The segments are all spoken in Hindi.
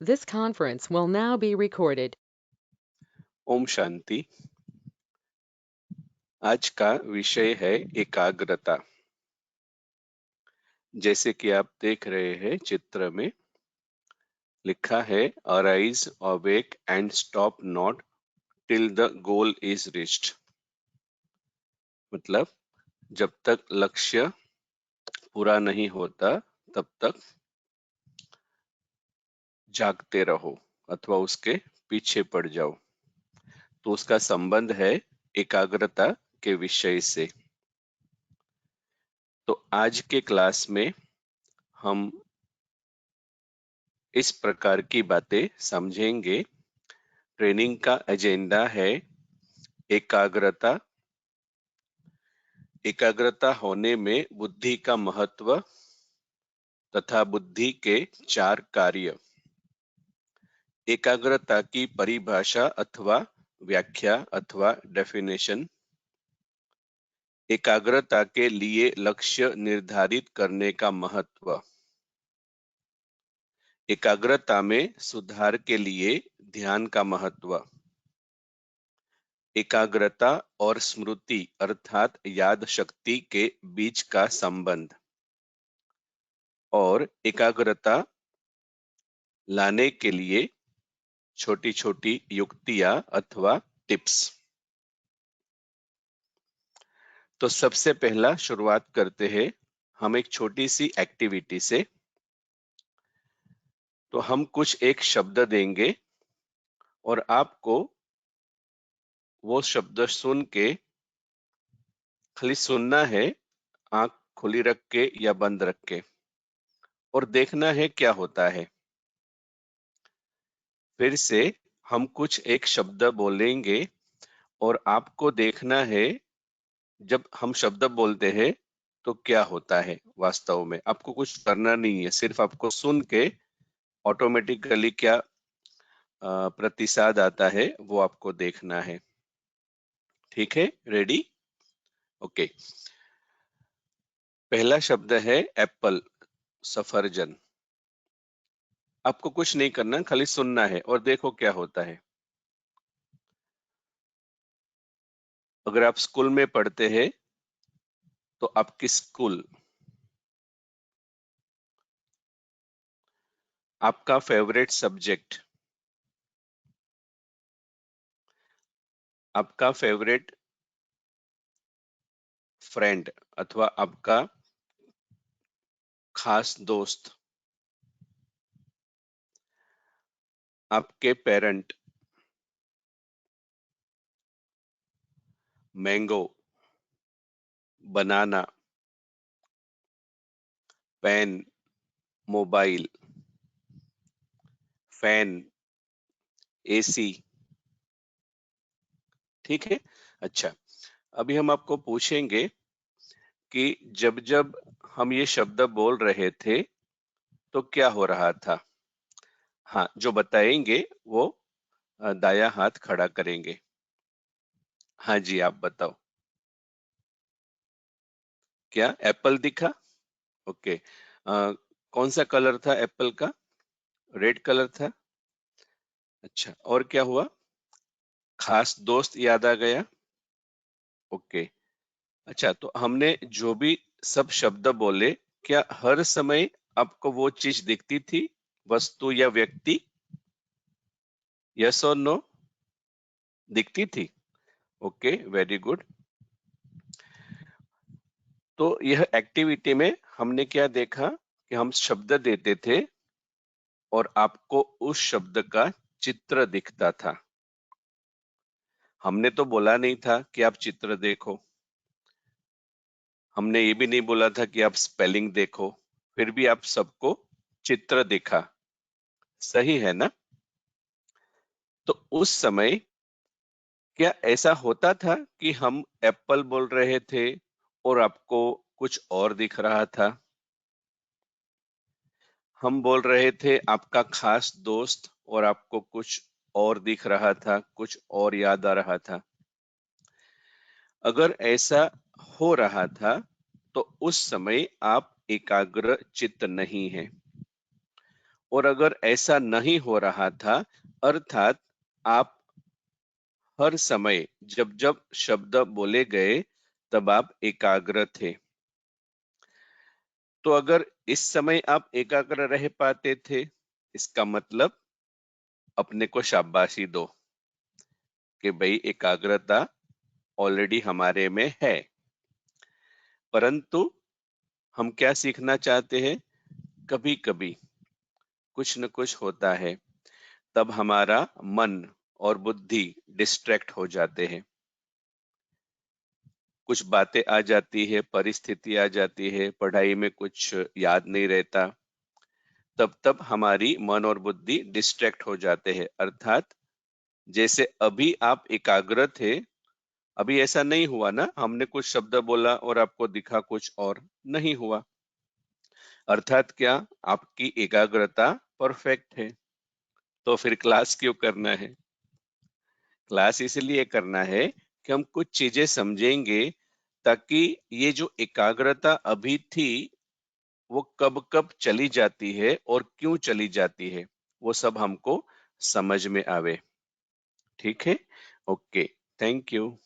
This conference will now be recorded. Om Shanti. आज का विषय है एकाग्रता। जैसे कि आप देख रहे हैं चित्र में लिखा है arise awake and stop not till the goal is reached. मतलब जब तक लक्ष्य पूरा नहीं होता तब तक जागते रहो अथवा उसके पीछे पड़ जाओ। तो उसका संबंध है एकाग्रता के विषय से। तो आज के क्लास में हम इस प्रकार की बातें समझेंगे। ट्रेनिंग का एजेंडा है एकाग्रता। एकाग्रता होने में बुद्धि का महत्व तथा बुद्धि के 4 कार्य। एकाग्रता की परिभाषा अथवा व्याख्या अथवा डेफिनेशन। एकाग्रता के लिए लक्ष्य निर्धारित करने का महत्व। एकाग्रता में सुधार के लिए ध्यान का महत्व। एकाग्रता और स्मृति अर्थात याद शक्ति के बीच का संबंध और एकाग्रता लाने के लिए छोटी छोटी युक्तियां अथवा टिप्स। तो सबसे पहला शुरुआत करते हैं हम एक छोटी सी एक्टिविटी से। तो हम कुछ एक शब्द देंगे और आपको वो शब्द सुन के खाली सुनना है, आंख खुली रख के या बंद रख के, और देखना है क्या होता है। फिर से हम कुछ एक शब्द बोलेंगे और आपको देखना है जब हम शब्द बोलते हैं तो क्या होता है। वास्तव में आपको कुछ करना नहीं है, सिर्फ आपको सुन के ऑटोमेटिकली क्या प्रतिसाद आता है वो आपको देखना है। ठीक है, रेडी? ओके। पहला शब्द है एप्पल, सफरजन। आपको कुछ नहीं करना, खाली सुनना है और देखो क्या होता है। अगर आप स्कूल में पढ़ते हैं तो आपकी स्कूल, आपका फेवरेट सब्जेक्ट, आपका फेवरेट फ्रेंड अथवा आपका खास दोस्त, आपके पेरेंट, मैंगो, बनाना, पेन, मोबाइल, फैन, एसी। ठीक है। अच्छा, अभी हम आपको पूछेंगे कि जब जब हम ये शब्द बोल रहे थे तो क्या हो रहा था। हाँ, जो बताएंगे वो दाया हाथ खड़ा करेंगे। हाँ जी, आप बताओ। क्या एप्पल दिखा? ओके। कौन सा कलर था एप्पल का? रेड कलर था। अच्छा, और क्या हुआ? खास दोस्त याद आ गया। ओके। अच्छा, तो हमने जो भी सब शब्द बोले, क्या हर समय आपको वो चीज दिखती थी, वस्तु या व्यक्ति? यस और नो? दिखती थी। Okay, very good. तो यह एक्टिविटी में हमने क्या देखा कि हम शब्द देते थे और आपको उस शब्द का चित्र दिखता था। हमने तो बोला नहीं था कि आप चित्र देखो, हमने ये भी नहीं बोला था कि आप स्पेलिंग देखो, फिर भी आप सबको चित्र दिखा। सही है ना? तो उस समय क्या ऐसा होता था कि हम एप्पल बोल रहे थे और आपको कुछ और दिख रहा था? हम बोल रहे थे आपका खास दोस्त और आपको कुछ और दिख रहा था, कुछ और याद आ रहा था। अगर ऐसा हो रहा था तो उस समय आप एकाग्र चित्त नहीं है और अगर ऐसा नहीं हो रहा था, अर्थात आप हर समय जब जब शब्द बोले गए तब आप एकाग्र थे, तो अगर इस समय आप एकाग्र रह पाते थे, इसका मतलब अपने को शाबाशी दो कि भाई एकाग्रता ऑलरेडी हमारे में है। परंतु हम क्या सीखना चाहते हैं, कभी कभी कुछ न कुछ होता है, तब हमारा मन और बुद्धि डिस्ट्रैक्ट हो जाते हैं, कुछ बातें आ जाती है, परिस्थिति आ जाती है, पढ़ाई में कुछ याद नहीं रहता, तब हमारी मन और बुद्धि डिस्ट्रैक्ट हो जाते हैं। अर्थात जैसे अभी आप एकाग्र थे, अभी ऐसा नहीं हुआ ना, हमने कुछ शब्द बोला और आपको दिखा कुछ और, नहीं हुआ। अर्थात क्या, आपकी एकाग्रता परफेक्ट है, तो फिर क्लास क्यों करना है? क्लास इसलिए करना है कि हम कुछ चीजें समझेंगे, ताकि ये जो एकाग्रता अभी थी वो कब कब चली जाती है और क्यों चली जाती है, वो सब हमको समझ में आवे। ठीक है, ओके, थैंक यू।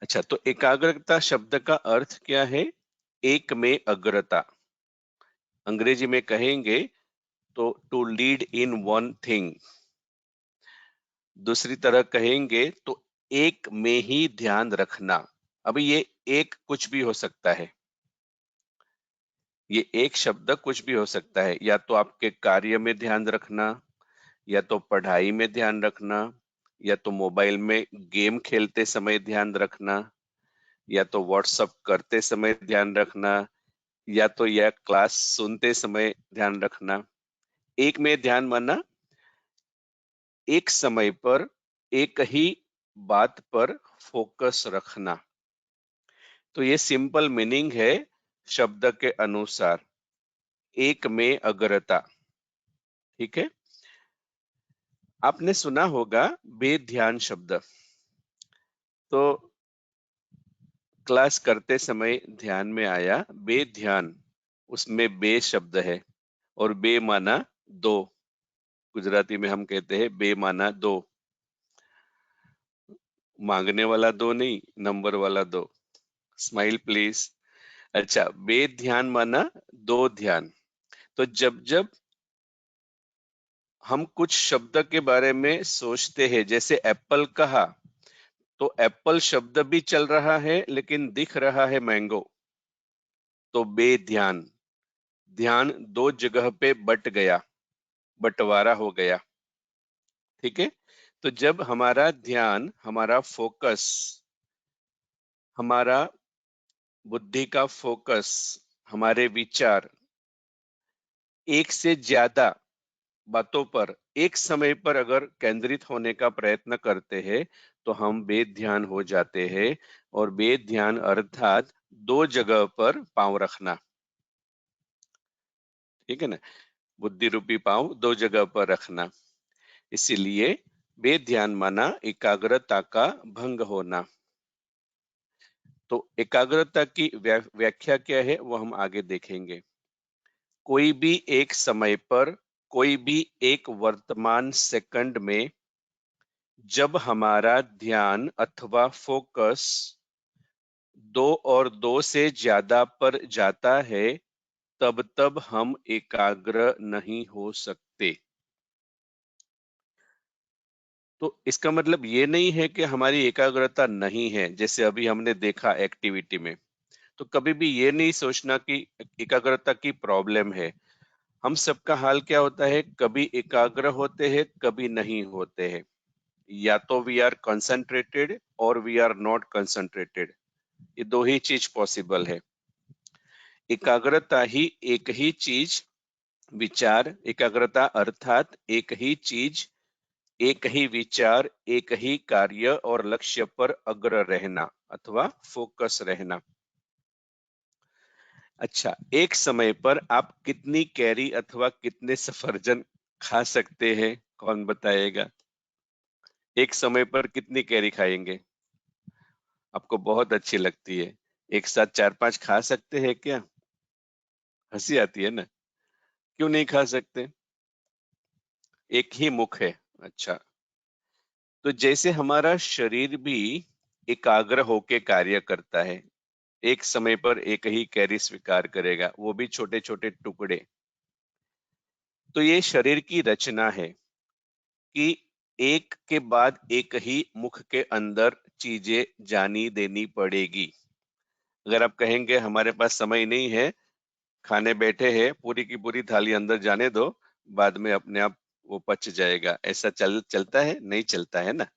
अच्छा, तो एकाग्रता शब्द का अर्थ क्या है? एक में अग्रता, अंग्रेजी में कहेंगे तो to lead in one thing. दूसरी तरह कहेंगे तो एक में ही ध्यान रखना। अभी ये एक कुछ भी हो सकता है, ये एक शब्द कुछ भी हो सकता है, या तो आपके कार्य में ध्यान रखना, या तो पढ़ाई में ध्यान रखना, या तो मोबाइल में गेम खेलते समय ध्यान रखना, या तो व्हाट्सअप करते समय ध्यान रखना, या तो यह क्लास सुनते समय ध्यान रखना। एक में ध्यान माना एक समय पर एक ही बात पर फोकस रखना। तो ये सिंपल मीनिंग है शब्द के अनुसार, एक में अग्रता। ठीक है, आपने सुना होगा बेध्यान शब्द, तो क्लास करते समय ध्यान में आया बेध्यान, उसमें बे शब्द है और बे माना दो, गुजराती में हम कहते हैं बे माना दो, मांगने वाला दो नहीं, नंबर वाला दो। Smile please. अच्छा, बेध्यान माना दो ध्यान। तो जब जब हम कुछ शब्द के बारे में सोचते हैं, जैसे एप्पल कहा, तो एप्पल शब्द भी चल रहा है लेकिन दिख रहा है मैंगो, तो बेध्यान, ध्यान दो जगह पे बट गया, बंटवारा हो गया। ठीक है, तो जब हमारा ध्यान, हमारा फोकस, हमारा बुद्धि का फोकस, हमारे विचार एक से ज्यादा बातों पर एक समय पर अगर केंद्रित होने का प्रयत्न करते हैं, तो हम बेध्यान हो जाते हैं। और बेध्यान अर्थात दो जगह पर पांव रखना। ठीक है ना, बुद्धि रूपी पांव दो जगह पर रखना। इसीलिए बेध्यान माना एकाग्रता का भंग होना। तो एकाग्रता की व्याख्या क्या है वो हम आगे देखेंगे। कोई भी एक समय पर, कोई भी एक वर्तमान सेकंड में जब हमारा ध्यान अथवा फोकस दो और दो से ज्यादा पर जाता है, तब तब हम एकाग्र नहीं हो सकते। तो इसका मतलब ये नहीं है कि हमारी एकाग्रता नहीं है, जैसे अभी हमने देखा एक्टिविटी में। तो कभी भी ये नहीं सोचना कि एकाग्रता की प्रॉब्लम है। हम सबका हाल क्या होता है, कभी एकाग्र होते हैं, कभी नहीं होते हैं। या तो वी आर कंसंट्रेटेड और वी आर नॉट कंसंट्रेटेड, ये दो ही चीज पॉसिबल है। एकाग्रता ही एक ही चीज, विचार एकाग्रता अर्थात एक ही चीज, एक ही विचार, एक ही कार्य और लक्ष्य पर अग्र रहना अथवा फोकस रहना। अच्छा, एक समय पर आप कितनी कैरी अथवा कितने सफरजन खा सकते हैं, कौन बताएगा? एक समय पर कितनी कैरी खाएंगे? आपको बहुत अच्छी लगती है, एक साथ 4-5 खा सकते हैं क्या? हंसी आती है ना, क्यों नहीं खा सकते? एक ही मुख है। अच्छा, तो जैसे हमारा शरीर भी एकाग्र होके कार्य करता है, एक समय पर एक ही कैरी स्वीकार करेगा, वो भी छोटे छोटे टुकड़े। तो ये शरीर की रचना है कि एक के बाद एक ही मुख के अंदर चीजें जानी देनी पड़ेगी। अगर आप कहेंगे हमारे पास समय नहीं है, खाने बैठे हैं, पूरी की पूरी थाली अंदर जाने दो, बाद में अपने आप वो पच जाएगा, ऐसा चलता है? नहीं चलता है ना।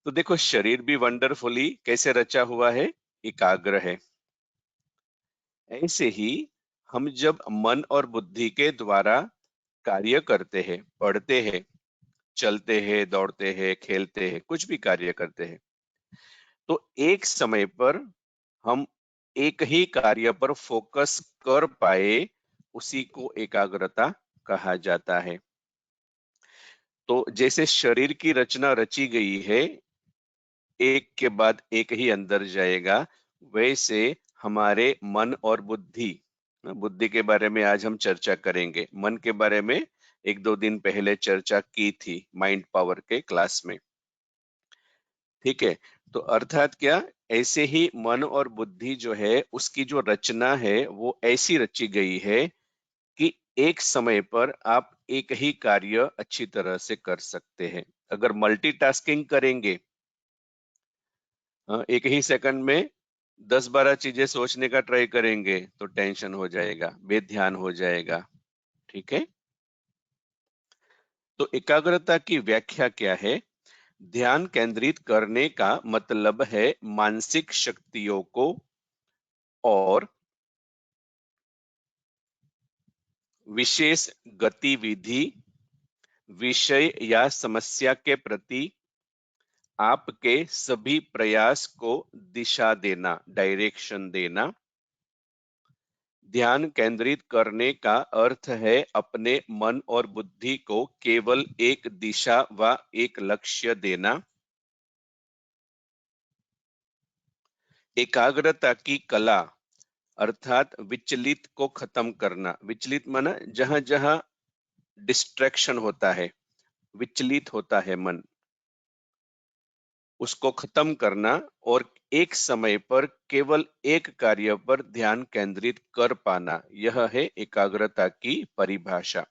तो देखो, शरीर भी वंडरफुली कैसे रचा हुआ है, एकाग्र है। ऐसे ही हम जब मन और बुद्धि के द्वारा कार्य करते हैं, पढ़ते हैं, चलते हैं, दौड़ते हैं, खेलते हैं, कुछ भी कार्य करते हैं, तो एक समय पर हम एक ही कार्य पर फोकस कर पाए, उसी को एकाग्रता कहा जाता है। तो जैसे शरीर की रचना रची गई है, एक के बाद एक ही अंदर जाएगा, वैसे हमारे मन और बुद्धि, बुद्धि के बारे में आज हम चर्चा करेंगे, मन के बारे में एक दो दिन पहले चर्चा की थी माइंड पावर के क्लास में। ठीक है, तो अर्थात क्या, ऐसे ही मन और बुद्धि जो है, उसकी जो रचना है वो ऐसी रची गई है कि एक समय पर आप एक ही कार्य अच्छी तरह से कर सकते हैं। अगर मल्टीटास्किंग करेंगे, एक ही सेकंड में 10-12 चीजें सोचने का ट्राई करेंगे, तो टेंशन हो जाएगा, बेध्यान हो जाएगा। ठीक है, तो एकाग्रता की व्याख्या क्या है? ध्यान केंद्रित करने का मतलब है मानसिक शक्तियों को और विशेष गतिविधि, विषय या समस्या के प्रति आपके सभी प्रयास को दिशा देना, डायरेक्शन देना। ध्यान केंद्रित करने का अर्थ है अपने मन और बुद्धि को केवल एक दिशा व एक लक्ष्य देना। एकाग्रता की कला अर्थात विचलित को खत्म करना। विचलित माना जहां जहां डिस्ट्रैक्शन होता है, विचलित होता है मन, उसको खत्म करना और एक समय पर केवल एक कार्य पर ध्यान केंद्रित कर पाना, यह है एकाग्रता की परिभाषा।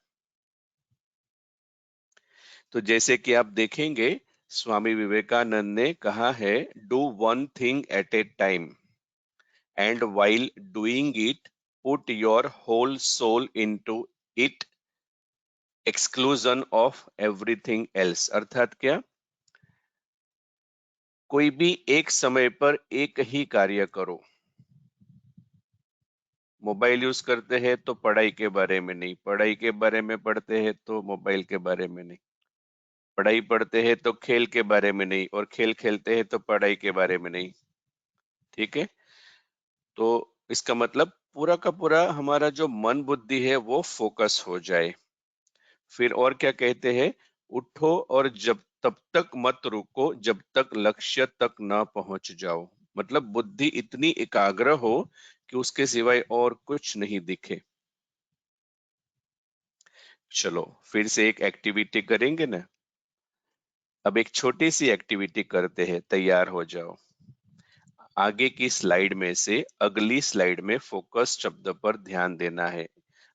तो जैसे कि आप देखेंगे, स्वामी विवेकानंद ने कहा है, do one thing at A time and while doing it put your whole soul into it, exclusion of everything else। अर्थात क्या, कोई भी एक समय पर एक ही कार्य करो। मोबाइल यूज करते हैं तो पढ़ाई के बारे में नहीं, पढ़ाई के बारे में पढ़ते हैं तो मोबाइल के बारे में नहीं, पढ़ाई पढ़ते हैं तो खेल के बारे में नहीं, और खेल खेलते हैं तो पढ़ाई के बारे में नहीं। ठीक है, तो इसका मतलब पूरा का पूरा हमारा जो मन बुद्धि है वो फोकस हो जाए। फिर और क्या कहते हैं, उठो और जब तब तक मत रुको जब तक लक्ष्य तक न पहुंच जाओ। मतलब बुद्धि इतनी एकाग्र हो कि उसके सिवाय और कुछ नहीं दिखे। चलो फिर से एक एक्टिविटी करेंगे ना। अब एक छोटी सी एक्टिविटी करते हैं, तैयार हो जाओ। आगे की स्लाइड में से अगली स्लाइड में फोकस शब्द पर ध्यान देना है।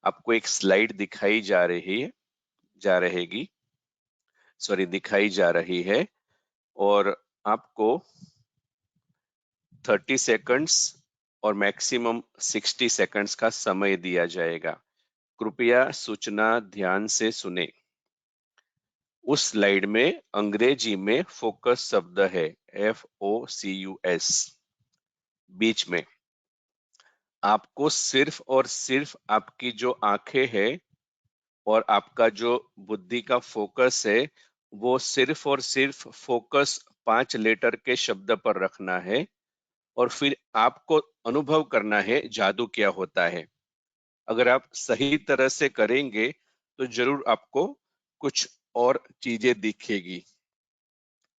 आपको एक स्लाइड दिखाई जा रही है, दिखाई जा रही है, और आपको 30 सेकंड्स और मैक्सिमम 60 सेकंड्स का समय दिया जाएगा। कृपया सूचना ध्यान से सुने। उस स्लाइड में अंग्रेजी में फोकस शब्द है, FOCUS, बीच में। आपको सिर्फ और सिर्फ आपकी जो आंखें हैं और आपका जो बुद्धि का फोकस है, वो सिर्फ और सिर्फ फोकस 5 लेटर के शब्द पर रखना है, और फिर आपको अनुभव करना है जादू क्या होता है। अगर आप सही तरह से करेंगे तो जरूर आपको कुछ और चीजें दिखेगी।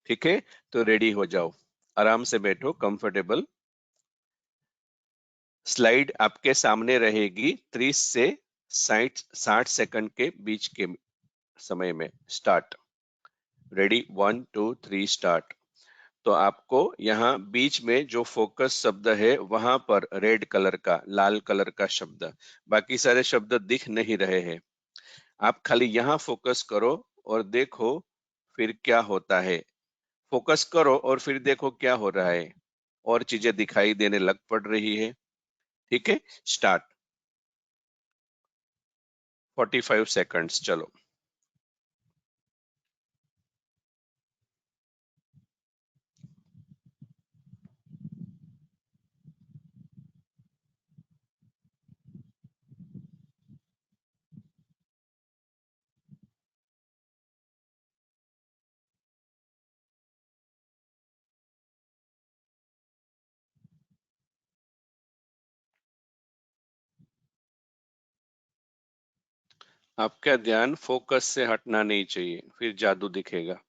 ठीक है, तो रेडी हो जाओ, आराम से बैठो, कंफर्टेबल। स्लाइड आपके सामने रहेगी 30 से 60 सेकंड के बीच के समय में। स्टार्ट। Ready, 1 2 3 start. तो आपको यहाँ बीच में जो फोकस शब्द है वहां पर रेड कलर का, लाल कलर का शब्द, बाकी सारे शब्द दिख नहीं रहे हैं। आप खाली यहाँ फोकस करो और देखो फिर क्या होता है। फोकस करो और फिर देखो क्या हो रहा है, और चीजें दिखाई देने लग पड़ रही है। ठीक है, स्टार्ट। 45 सेकंड्स, चलो। आपका ध्यान फोकस से हटना नहीं चाहिए, फिर जादू दिखेगा।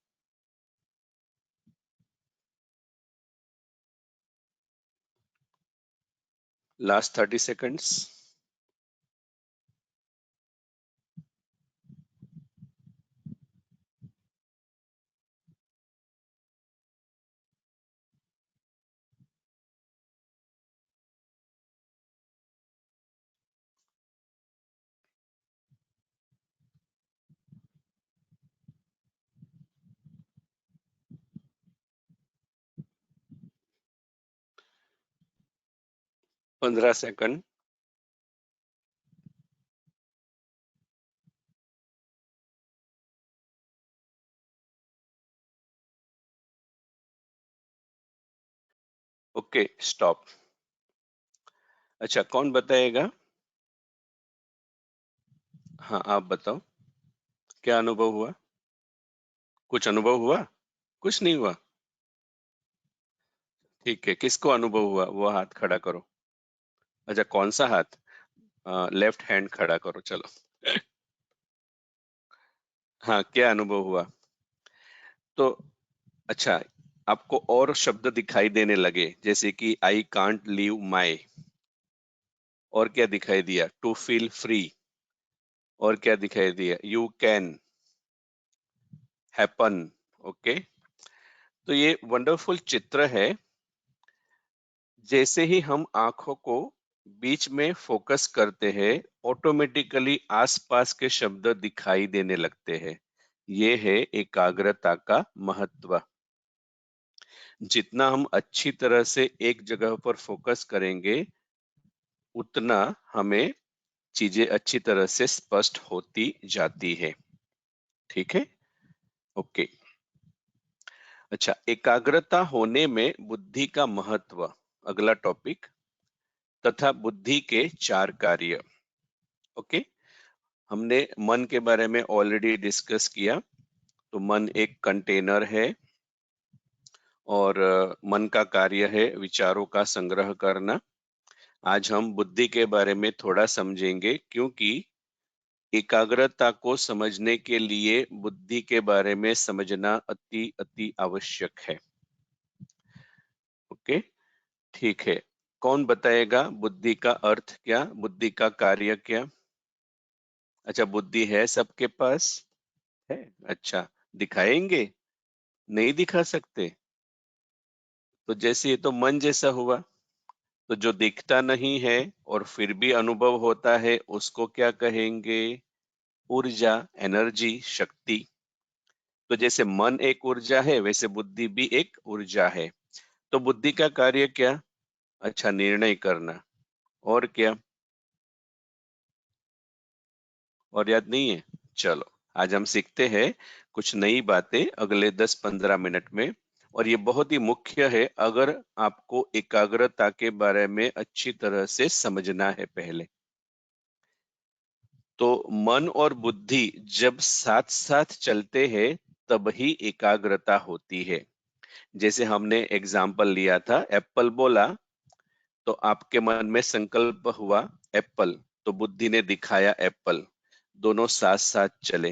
Last 30 seconds. 15 second. Okay, stop. अच्छा, कौन बताएगा? हाँ, आप बताओ, क्या अनुभव हुआ? कुछ अनुभव हुआ? कुछ नहीं हुआ? ठीक है, किसको अनुभव हुआ वो हाथ खड़ा करो। अच्छा, कौन सा हाथ? लेफ्ट हैंड खड़ा करो, चलो। हाँ, क्या अनुभव हुआ? तो अच्छा, आपको और शब्द दिखाई देने लगे, जैसे कि आई कांट लीव माई। और क्या दिखाई दिया? To feel free. और क्या दिखाई दिया? You can, happen. ओके, तो ये वंडरफुल चित्र है। जैसे ही हम आंखों को बीच में फोकस करते हैं, ऑटोमेटिकली आसपास के शब्द दिखाई देने लगते हैं। ये है एकाग्रता का महत्व। जितना हम अच्छी तरह से एक जगह पर फोकस करेंगे, उतना हमें चीजें अच्छी तरह से स्पष्ट होती जाती है। ठीक है, ओके। अच्छा, एकाग्रता होने में बुद्धि का महत्व, अगला टॉपिक। तथा बुद्धि के 4 कार्य। ओके, हमने मन के बारे में ऑलरेडी डिस्कस किया। तो मन एक कंटेनर है, और मन का कार्य है विचारों का संग्रह करना। आज हम बुद्धि के बारे में थोड़ा समझेंगे, क्योंकि एकाग्रता को समझने के लिए बुद्धि के बारे में समझना अति अति आवश्यक है। ओके, ठीक है। कौन बताएगा बुद्धि का अर्थ क्या, बुद्धि का कार्य क्या? अच्छा, बुद्धि है सबके पास? है? अच्छा, दिखाएंगे? नहीं दिखा सकते? तो जैसे ये तो मन जैसा हुआ, तो जो दिखता नहीं है और फिर भी अनुभव होता है, उसको क्या कहेंगे? ऊर्जा, एनर्जी, शक्ति। तो जैसे मन एक ऊर्जा है, वैसे बुद्धि भी एक ऊर्जा है। तो बुद्धि का कार्य क्या? अच्छा, निर्णय करना। और क्या? और याद नहीं है? चलो, आज हम सीखते हैं कुछ नई बातें अगले 10-15 मिनट में। और ये बहुत ही मुख्य है, अगर आपको एकाग्रता के बारे में अच्छी तरह से समझना है पहले। तो मन और बुद्धि जब साथ साथ चलते हैं, तब ही एकाग्रता होती है। जैसे हमने एग्जाम्पल लिया था, एप्पल बोला तो आपके मन में संकल्प हुआ एप्पल, तो बुद्धि ने दिखाया एप्पल। दोनों साथ साथ चले।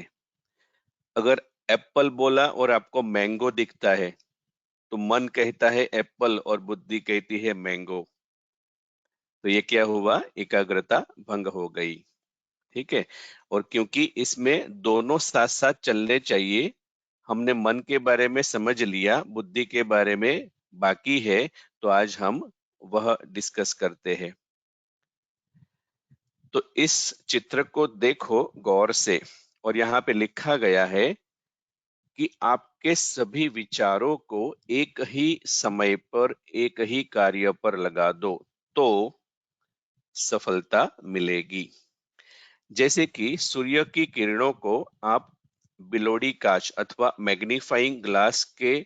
अगर एप्पल बोला और आपको मैंगो दिखता है, तो मन कहता है एप्पल और बुद्धि कहती है मैंगो। तो ये क्या हुआ? एकाग्रता भंग हो गई। ठीक है। और क्योंकि इसमें दोनों साथ साथ चलने चाहिए, हमने मन के बारे में समझ लिया, बुद्धि के बारे में बाकी है, तो आज हम वह डिस्कस करते हैं। तो इस चित्र को देखो गौर से, और यहाँ पे लिखा गया है कि आपके सभी विचारों को एक ही समय पर एक ही कार्य पर लगा दो तो सफलता मिलेगी। जैसे कि सूर्य की किरणों को आप बिलोड़ी कांच अथवा मैग्नीफाइंग ग्लास के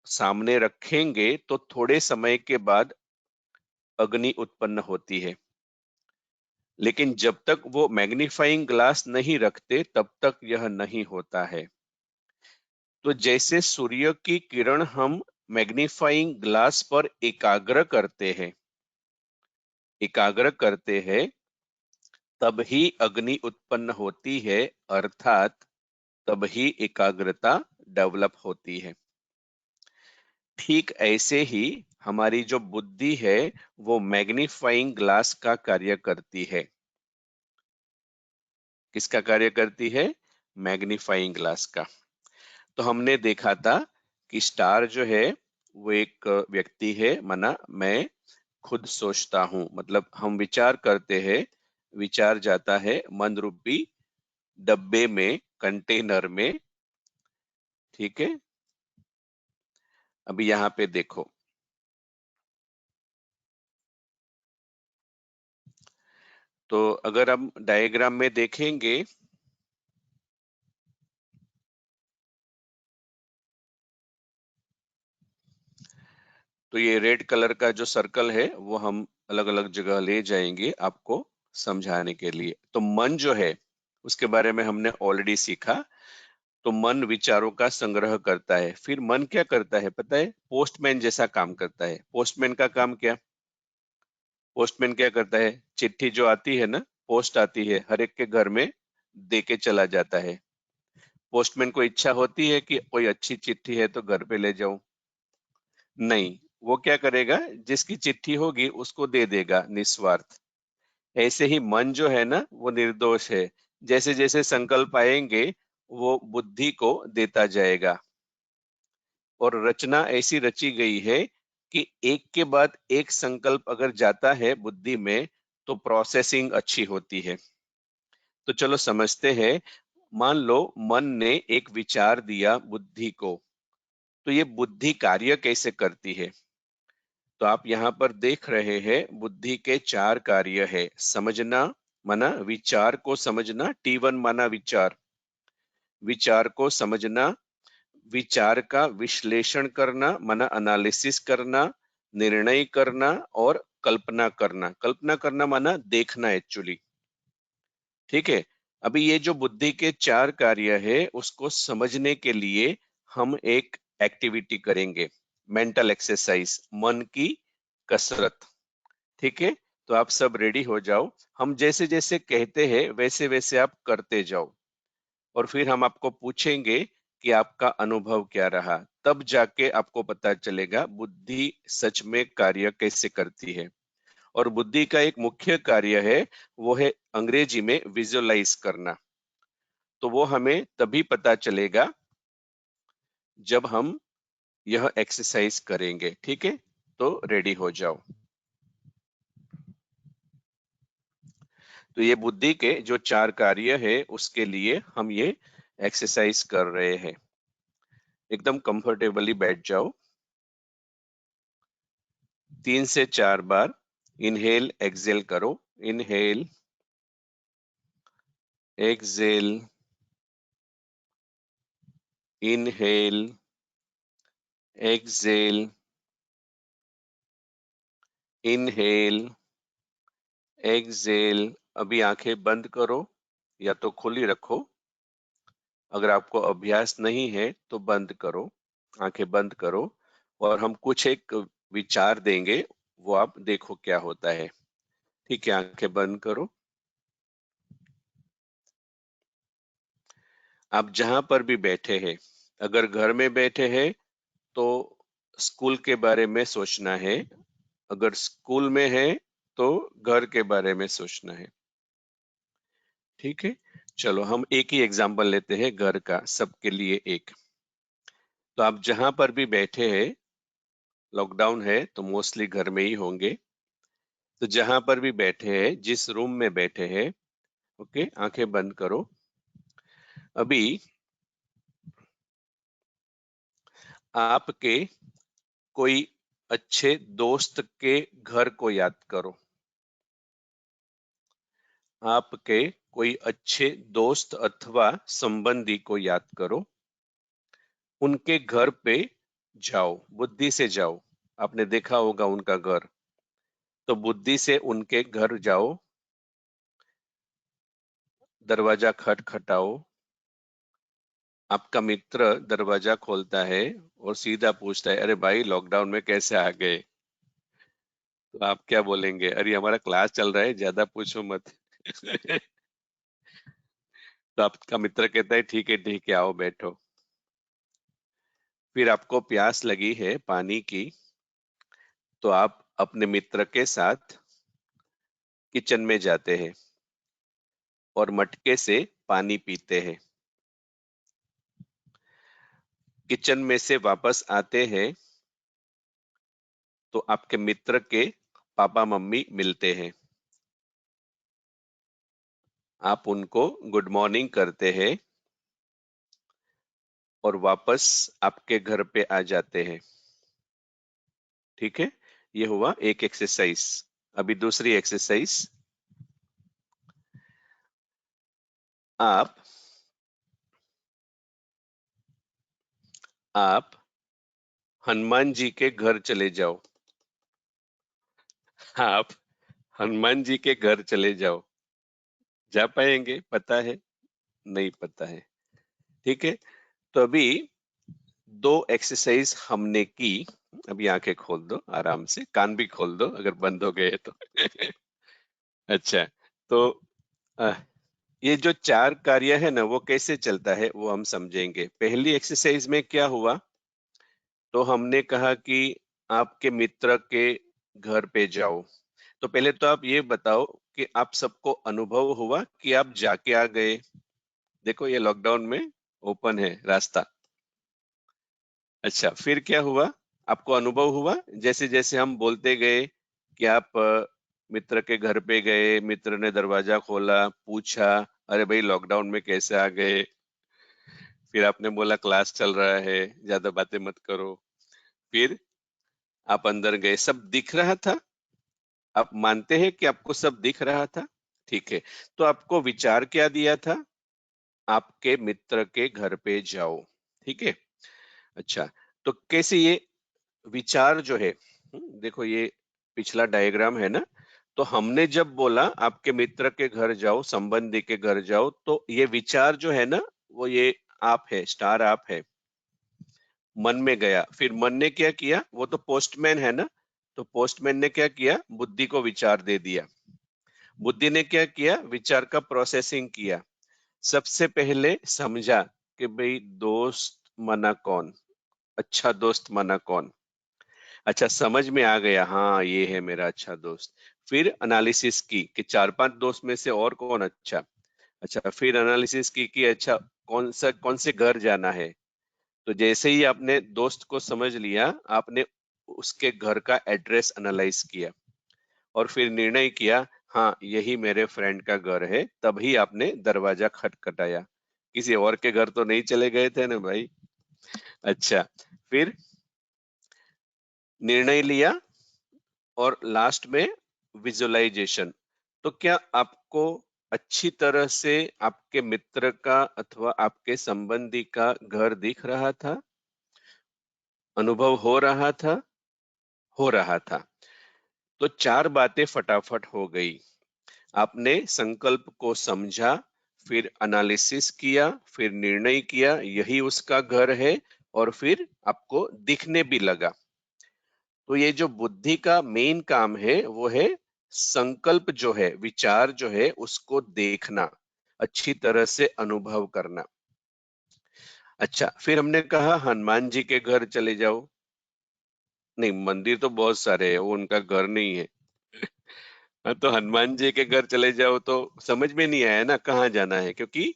सामने रखेंगे तो थोड़े समय के बाद अग्नि उत्पन्न होती है, लेकिन जब तक वो मैग्नीफाइंग ग्लास नहीं रखते तब तक यह नहीं होता है। तो जैसे सूर्य की किरण हम मैग्नीफाइंग ग्लास पर एकाग्र करते हैं तब ही अग्नि उत्पन्न होती है, अर्थात तब ही एकाग्रता डेवलप होती है। ठीक ऐसे ही हमारी जो बुद्धि है वो मैग्नीफाइंग ग्लास का कार्य करती है। किसका कार्य करती है? मैग्नीफाइंग ग्लास का। तो हमने देखा था कि स्टार जो है वो एक व्यक्ति है, माना मैं खुद सोचता हूं, मतलब हम विचार करते हैं, विचार जाता है मन रूपी डब्बे में, कंटेनर में। ठीक है। अभी यहाँ पे देखो, तो अगर हम डायग्राम में देखेंगे तो ये रेड कलर का जो सर्कल है वो हम अलग अलग जगह ले जाएंगे आपको समझाने के लिए। तो मन जो है उसके बारे में हमने ऑलरेडी सीखा। तो मन विचारों का संग्रह करता है। फिर मन क्या करता है पता है? पोस्टमैन जैसा काम करता है। पोस्टमैन का काम क्या? पोस्टमैन क्या करता है? चिट्ठी जो आती है ना, पोस्ट आती है, हर एक के घर में दे के चला जाता है। पोस्टमैन को इच्छा होती है कि कोई अच्छी चिट्ठी है तो घर पे ले जाऊं? नहीं, वो क्या करेगा, जिसकी चिट्ठी होगी उसको दे देगा निस्वार्थ। ऐसे ही मन जो है ना वो निर्दोष है। जैसे जैसे संकल्प आएंगे वो बुद्धि को देता जाएगा। और रचना ऐसी रची गई है कि एक के बाद एक संकल्प अगर जाता है बुद्धि में तो प्रोसेसिंग अच्छी होती है। तो चलो समझते हैं। मान लो मन ने एक विचार दिया बुद्धि को, तो ये बुद्धि कार्य कैसे करती है? तो आप यहाँ पर देख रहे हैं बुद्धि के 4 कार्य है। समझना माना विचार को समझना, T1 माना विचार, विचार को समझना, विचार का विश्लेषण करना माना एनालिसिस करना, निर्णय करना और कल्पना करना। कल्पना करना माना देखना एक्चुअली। ठीक है। अभी ये जो बुद्धि के 4 कार्य है उसको समझने के लिए हम एक एक्टिविटी करेंगे, मेंटल एक्सरसाइज, मन की कसरत। ठीक है। तो आप सब रेडी हो जाओ। हम जैसे जैसे कहते हैं वैसे वैसे आप करते जाओ, और फिर हम आपको पूछेंगे कि आपका अनुभव क्या रहा। तब जाके आपको पता चलेगा बुद्धि सच में कार्य कैसे करती है। और बुद्धि का एक मुख्य कार्य है, वो है अंग्रेजी में विजुअलाइज करना। तो वो हमें तभी पता चलेगा जब हम यह एक्सरसाइज करेंगे। ठीक है। तो रेडी हो जाओ। तो ये बुद्धि के जो 4 कार्य है उसके लिए हम ये एक्सरसाइज कर रहे हैं। एकदम कंफर्टेबली बैठ जाओ। 3 से 4 बार इनहेल एक्सेल करो। Inhale exhale, inhale exhale, inhale exhale. अभी आंखें बंद करो या तो खुली रखो। अगर आपको अभ्यास नहीं है तो बंद करो, आंखें बंद करो, और हम कुछ एक विचार देंगे, वो आप देखो क्या होता है। ठीक है, आंखें बंद करो। आप जहां पर भी बैठे हैं, अगर घर में बैठे हैं तो स्कूल के बारे में सोचना है, अगर स्कूल में है तो घर के बारे में सोचना है। ठीक है, चलो हम एक ही एग्जाम्पल लेते हैं घर का, सबके लिए एक। तो आप जहां पर भी बैठे हैं, लॉकडाउन है तो मोस्टली घर में ही होंगे, तो जहां पर भी बैठे हैं, जिस रूम में बैठे हैं, ओके, आंखें बंद करो। अभी आपके कोई अच्छे दोस्त के घर को याद करो। आपके कोई अच्छे दोस्त अथवा संबंधी को याद करो। उनके घर पे जाओ, बुद्धि से जाओ। आपने देखा होगा उनका घर, तो बुद्धि से उनके घर जाओ। दरवाजा खटखटाओ। आपका मित्र दरवाजा खोलता है और सीधा पूछता है, अरे भाई लॉकडाउन में कैसे आ गए? तो आप क्या बोलेंगे? अरे हमारा क्लास चल रहा है, ज्यादा पूछो मत। तो आपका मित्र कहता है, ठीक है, आओ बैठो। फिर आपको प्यास लगी है पानी की, तो आप अपने मित्र के साथ किचन में जाते हैं और मटके से पानी पीते हैं। किचन में से वापस आते हैं तो आपके मित्र के पापा मम्मी मिलते हैं। आप उनको गुड मॉर्निंग करते हैं और वापस आपके घर पे आ जाते हैं। ठीक है, ये हुआ एक एक्सरसाइज। अभी दूसरी एक्सरसाइज। आप आप हनुमान जी के घर चले जाओ। आप हनुमान जी के घर चले जाओ। जा पाएंगे? पता है? नहीं पता है। ठीक है, तो अभी दो एक्सरसाइज हमने की। अभी आंखें खोल दो आराम से, कान भी खोल दो अगर बंद हो गए तो। अच्छा, तो अ, ये जो चार कार्य है ना, वो कैसे चलता है वो हम समझेंगे। पहली एक्सरसाइज में क्या हुआ, तो हमने कहा कि आपके मित्र के घर पे जाओ। तो पहले तो आप ये बताओ कि आप सबको अनुभव हुआ कि आप जाके आ गए। देखो ये लॉकडाउन में ओपन है रास्ता। अच्छा, फिर क्या हुआ? आपको अनुभव हुआ जैसे जैसे हम बोलते गए कि आप मित्र के घर पे गए, मित्र ने दरवाजा खोला, पूछा, अरे भाई लॉकडाउन में कैसे आ गए? फिर आपने बोला क्लास चल रहा है, ज्यादा बातें मत करो। फिर आप अंदर गए, सब दिख रहा था। आप मानते हैं कि आपको सब दिख रहा था? ठीक है, तो आपको विचार क्या दिया था? आपके मित्र के घर पे जाओ। ठीक है, अच्छा, तो कैसे ये विचार जो है, देखो ये पिछला डायग्राम है ना, तो हमने जब बोला आपके मित्र के घर जाओ, संबंधी के घर जाओ, तो ये विचार जो है ना, वो ये आप है, स्टार आप है, मन में गया। फिर मन ने क्या किया? वो तो पोस्टमैन है ना, तो पोस्टमैन ने क्या किया? बुद्धि को विचार दे दिया। बुद्धि ने क्या किया? विचार का प्रोसेसिंग किया। सबसे पहले समझा कि भाई दोस्त मना कौन, अच्छा दोस्त मना कौन। अच्छा, समझ में आ गया, हाँ ये है मेरा अच्छा दोस्त। फिर एनालिसिस की कि चार पांच दोस्त में से और कौन अच्छा। अच्छा, फिर एनालिसिस की कि अच्छा कौन से घर जाना है। तो जैसे ही आपने दोस्त को समझ लिया, आपने उसके घर का एड्रेस एनालाइज किया और फिर निर्णय किया, हाँ यही मेरे फ्रेंड का घर है। तभी आपने दरवाजा खटखटाया, किसी और के घर तो नहीं चले गए थे ना भाई। अच्छा, फिर निर्णय लिया और लास्ट में विजुअलाइजेशन। तो क्या आपको अच्छी तरह से आपके मित्र का अथवा आपके संबंधी का घर दिख रहा था? अनुभव हो रहा था? हो रहा था। तो चार बातें फटाफट हो गई। आपने संकल्प को समझा, फिर एनालिसिस किया, फिर निर्णय किया यही उसका घर है, और फिर आपको दिखने भी लगा। तो ये जो बुद्धि का मेन काम है वो है संकल्प जो है, विचार जो है, उसको देखना, अच्छी तरह से अनुभव करना। अच्छा, फिर हमने कहा हनुमान जी के घर चले जाओ। नहीं, मंदिर तो बहुत सारे हैं, वो उनका घर नहीं है। हाँ, तो हनुमान जी के घर चले जाओ तो समझ में नहीं आया ना कहाँ जाना है, क्योंकि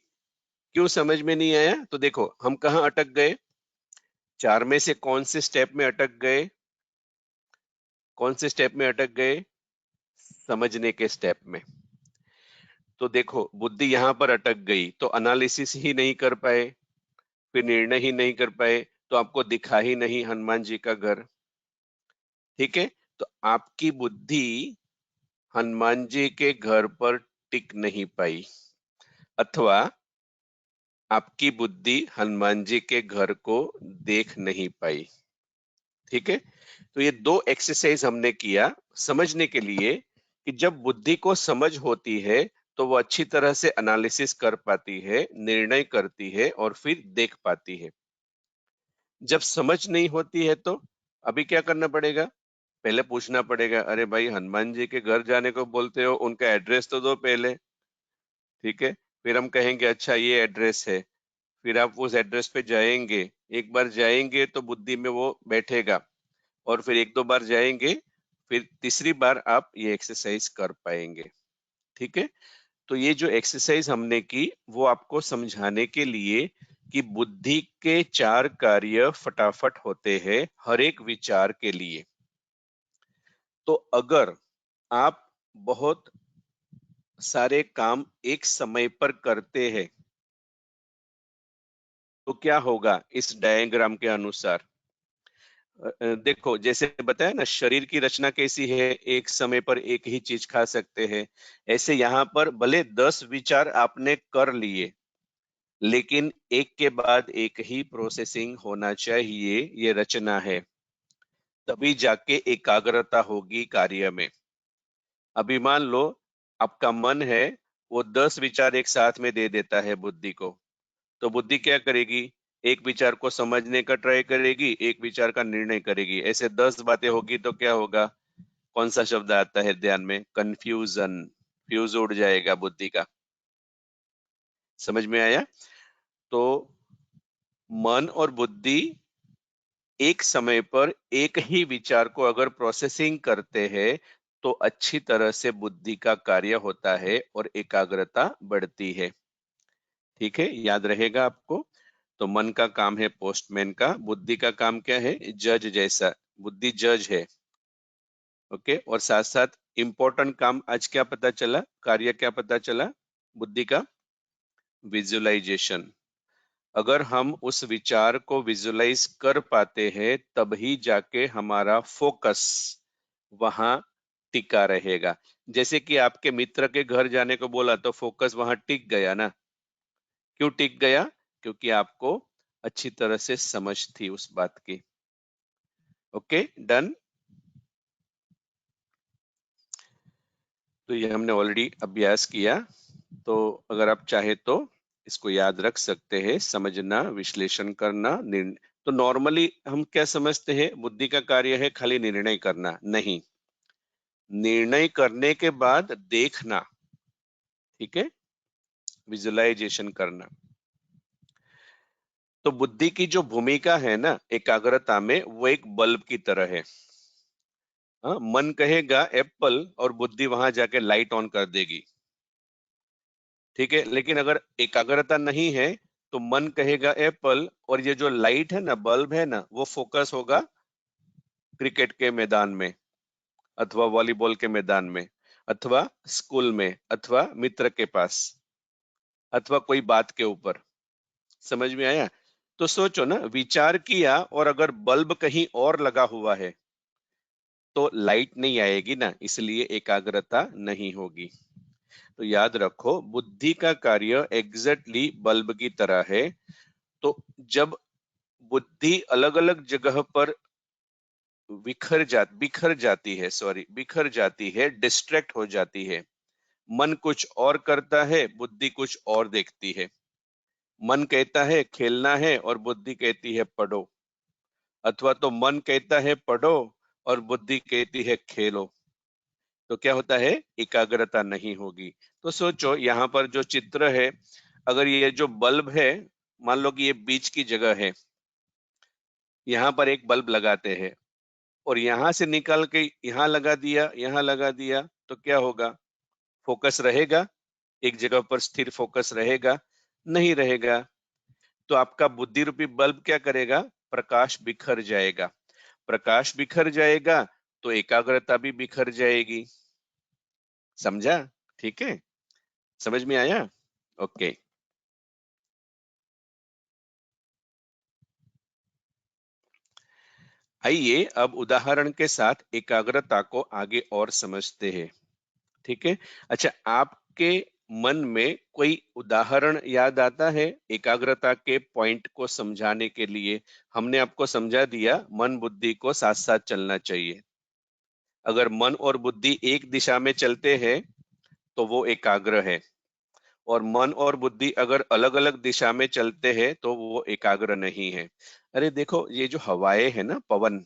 क्यों समझ में नहीं आया? तो देखो हम कहाँ अटक गए, 4 में से कौन से स्टेप में अटक गए? कौन से स्टेप में अटक गए? समझने के स्टेप में। तो देखो बुद्धि यहाँ पर अटक गई तो एनालिसिस ही नहीं कर पाए, फिर निर्णय ही नहीं कर पाए, तो आपको दिखा ही नहीं हनुमान जी का घर। ठीक है, तो आपकी बुद्धि हनुमान जी के घर पर टिक नहीं पाई, अथवा आपकी बुद्धि हनुमान जी के घर को देख नहीं पाई। ठीक है, तो ये 2 एक्सरसाइज हमने किया समझने के लिए कि जब बुद्धि को समझ होती है तो वो अच्छी तरह से एनालिसिस कर पाती है, निर्णय करती है और फिर देख पाती है। जब समझ नहीं होती है तो अभी क्या करना पड़ेगा? पहले पूछना पड़ेगा, अरे भाई हनुमान जी के घर जाने को बोलते हो, उनका एड्रेस तो दो पहले। ठीक है, फिर हम कहेंगे अच्छा ये एड्रेस है, फिर आप उस एड्रेस पे जाएंगे, एक बार जाएंगे तो बुद्धि में वो बैठेगा, और फिर 1-2 बार जाएंगे, फिर तीसरी बार आप ये एक्सरसाइज कर पाएंगे। ठीक है, तो ये जो एक्सरसाइज हमने की वो आपको समझाने के लिए कि बुद्धि के 4 कार्य फटाफट होते हैं हर एक विचार के लिए। तो अगर आप बहुत सारे काम एक समय पर करते हैं तो क्या होगा इस डायग्राम के अनुसार? देखो जैसे बताया ना, शरीर की रचना कैसी है, एक समय पर एक ही चीज खा सकते हैं। ऐसे यहाँ पर भले 10 विचार आपने कर लिए, लेकिन एक के बाद एक ही प्रोसेसिंग होना चाहिए, ये रचना है। तभी जाके एकाग्रता होगी कार्य में। अभी मान लो आपका मन है, वो 10 विचार एक साथ में दे देता है बुद्धि को, तो बुद्धि क्या करेगी? एक विचार को समझने का ट्राई करेगी, एक विचार का निर्णय करेगी, ऐसे 10 बातें होगी तो क्या होगा? कौन सा शब्द आता है ध्यान में? कंफ्यूजन। फ्यूज उड़ जाएगा बुद्धि का। समझ में आया? तो मन और बुद्धि एक समय पर एक ही विचार को अगर प्रोसेसिंग करते हैं तो अच्छी तरह से बुद्धि का कार्य होता है और एकाग्रता बढ़ती है। ठीक है, याद रहेगा आपको। तो मन का काम है पोस्टमैन का, बुद्धि का काम क्या है? जज जैसा। बुद्धि जज है। ओके, और साथ साथ इंपॉर्टेंट काम आज क्या पता चला, कार्य क्या पता चला बुद्धि का? विजुअलाइजेशन। अगर हम उस विचार को विजुअलाइज कर पाते हैं तभी जाके हमारा फोकस वहां टिका रहेगा। जैसे कि आपके मित्र के घर जाने को बोला तो फोकस वहां टिक गया ना। क्यों टिक गया? क्योंकि आपको अच्छी तरह से समझ थी उस बात की। Okay, done. तो ये हमने ऑलरेडी अभ्यास किया, तो अगर आप चाहे तो इसको याद रख सकते हैं। समझना, विश्लेषण करना, निर्णय। तो नॉर्मली हम क्या समझते हैं? बुद्धि का कार्य है खाली निर्णय करना, नहीं। निर्णय करने के बाद देखना। ठीक है, विजुअलाइजेशन करना। तो बुद्धि की जो भूमिका है ना एकाग्रता में, वो एक बल्ब की तरह है। हाँ, मन कहेगा एप्पल और बुद्धि वहां जाके लाइट ऑन कर देगी। ठीक है, लेकिन अगर एकाग्रता नहीं है तो मन कहेगा एप्पल, और ये जो लाइट है ना, बल्ब है ना, वो फोकस होगा क्रिकेट के मैदान में, अथवा वॉलीबॉल के मैदान में, अथवा स्कूल में, अथवा मित्र के पास, अथवा कोई बात के ऊपर। समझ में आया? तो सोचो ना, विचार किया और अगर बल्ब कहीं और लगा हुआ है तो लाइट नहीं आएगी ना, इसलिए एकाग्रता नहीं होगी। तो याद रखो, बुद्धि का कार्य एग्जैक्टली बल्ब की तरह है। तो जब बुद्धि अलग अलग जगह पर बिखर जाती है, डिस्ट्रैक्ट हो जाती है। मन कुछ और करता है, बुद्धि कुछ और देखती है। मन कहता है खेलना है और बुद्धि कहती है पढ़ो, अथवा तो मन कहता है पढ़ो और बुद्धि कहती है खेलो। तो क्या होता है? एकाग्रता नहीं होगी। तो सोचो यहाँ पर जो चित्र है, अगर ये जो बल्ब है, मान लो कि ये बीच की जगह है, यहाँ पर एक बल्ब लगाते हैं और यहाँ से निकाल के यहाँ लगा दिया, यहाँ लगा दिया, तो क्या होगा? फोकस रहेगा? एक जगह पर स्थिर फोकस रहेगा? नहीं रहेगा। तो आपका बुद्धि रूपी बल्ब क्या करेगा? प्रकाश बिखर जाएगा। प्रकाश बिखर जाएगा तो एकाग्रता भी बिखर जाएगी। समझा? ठीक है? समझ में आया? ओके। आइए अब उदाहरण के साथ एकाग्रता को आगे और समझते हैं। ठीक है? अच्छा, आपके मन में कोई उदाहरण याद आता है एकाग्रता के पॉइंट को समझाने के लिए? हमने आपको समझा दिया मन बुद्धि को साथ साथ चलना चाहिए। अगर मन और बुद्धि एक दिशा में चलते हैं तो वो एकाग्र है, और मन और बुद्धि अगर अलग अलग दिशा में चलते हैं तो वो एकाग्र नहीं है। अरे देखो, ये जो हवाएं है ना, पवन,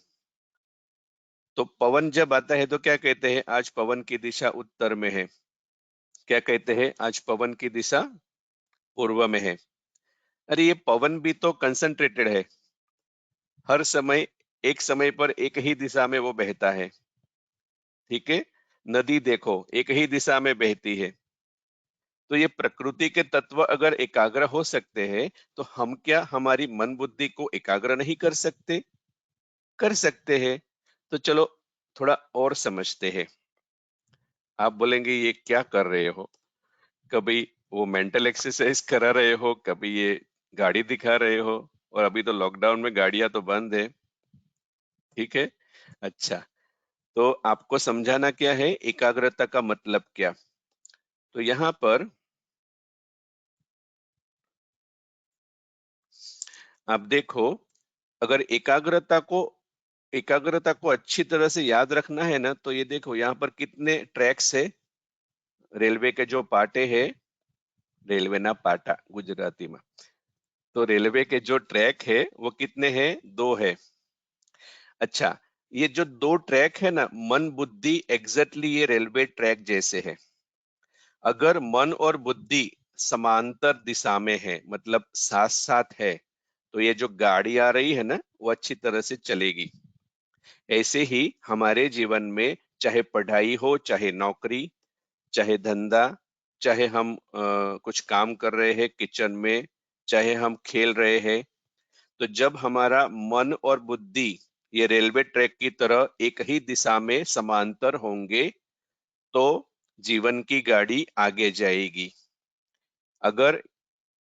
तो पवन जब आता है तो क्या कहते हैं? आज पवन की दिशा उत्तर में है। क्या कहते हैं? आज पवन की दिशा पूर्व में है। अरे ये पवन भी तो कंसंट्रेटेड है। हर समय एक समय पर एक ही दिशा में वो बहता है। ठीक है? नदी देखो, एक ही दिशा में बहती है। तो ये प्रकृति के तत्व अगर एकाग्र हो सकते हैं, तो हम क्या हमारी मन बुद्धि को एकाग्र नहीं कर सकते? कर सकते हैं। तो चलो थोड़ा और समझते हैं। आप बोलेंगे ये क्या कर रहे हो? कभी वो मेंटल एक्सरसाइज करा रहे हो, कभी ये गाड़ी दिखा रहे हो, और अभी तो लॉकडाउन में गाड़ियां तो बंद है। ठीक है? अच्छा, तो आपको समझाना क्या है, एकाग्रता का मतलब क्या? तो यहाँ पर आप देखो, अगर एकाग्रता को अच्छी तरह से याद रखना है ना, तो ये देखो यहाँ पर कितने ट्रैक्स है। रेलवे के जो पाटे हैं, रेलवे ना पाटा गुजराती में, तो रेलवे के जो ट्रैक है वो कितने हैं? 2 है। अच्छा, ये जो 2 ट्रैक है ना, मन बुद्धि एग्जैक्टली ये रेलवे ट्रैक जैसे है। अगर मन और बुद्धि समांतर दिशा में है, मतलब साथ साथ है, तो ये जो गाड़ी आ रही है ना, वो अच्छी तरह से चलेगी। ऐसे ही हमारे जीवन में चाहे पढ़ाई हो, चाहे नौकरी, चाहे धंधा, चाहे हम कुछ काम कर रहे हैं किचन में, चाहे हम खेल रहे हैं, तो जब हमारा मन और बुद्धि ये रेलवे ट्रैक की तरह एक ही दिशा में समांतर होंगे, तो जीवन की गाड़ी आगे जाएगी। अगर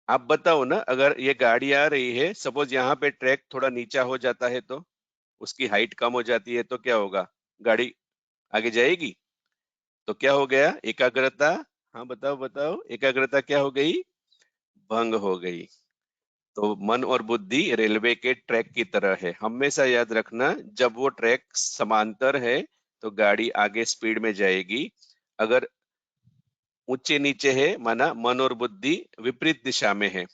आप बताओ ना, अगर ये गाड़ी आ रही है, सपोज यहाँ पे ट्रैक थोड़ा नीचा हो जाता है, तो उसकी हाइट कम हो जाती है, तो क्या होगा? गाड़ी आगे जाएगी? तो क्या हो गया? एकाग्रता। हाँ बताओ बताओ, एकाग्रता क्या हो गई? भंग हो गई। तो मन और बुद्धि रेलवे के ट्रैक की तरह है। हमेशा याद रखना, जब वो ट्रैक समांतर है तो गाड़ी आगे स्पीड में जाएगी। अगर ऊंचे नीचे है, माना मन और बुद्धि विपरीत दिशा में है,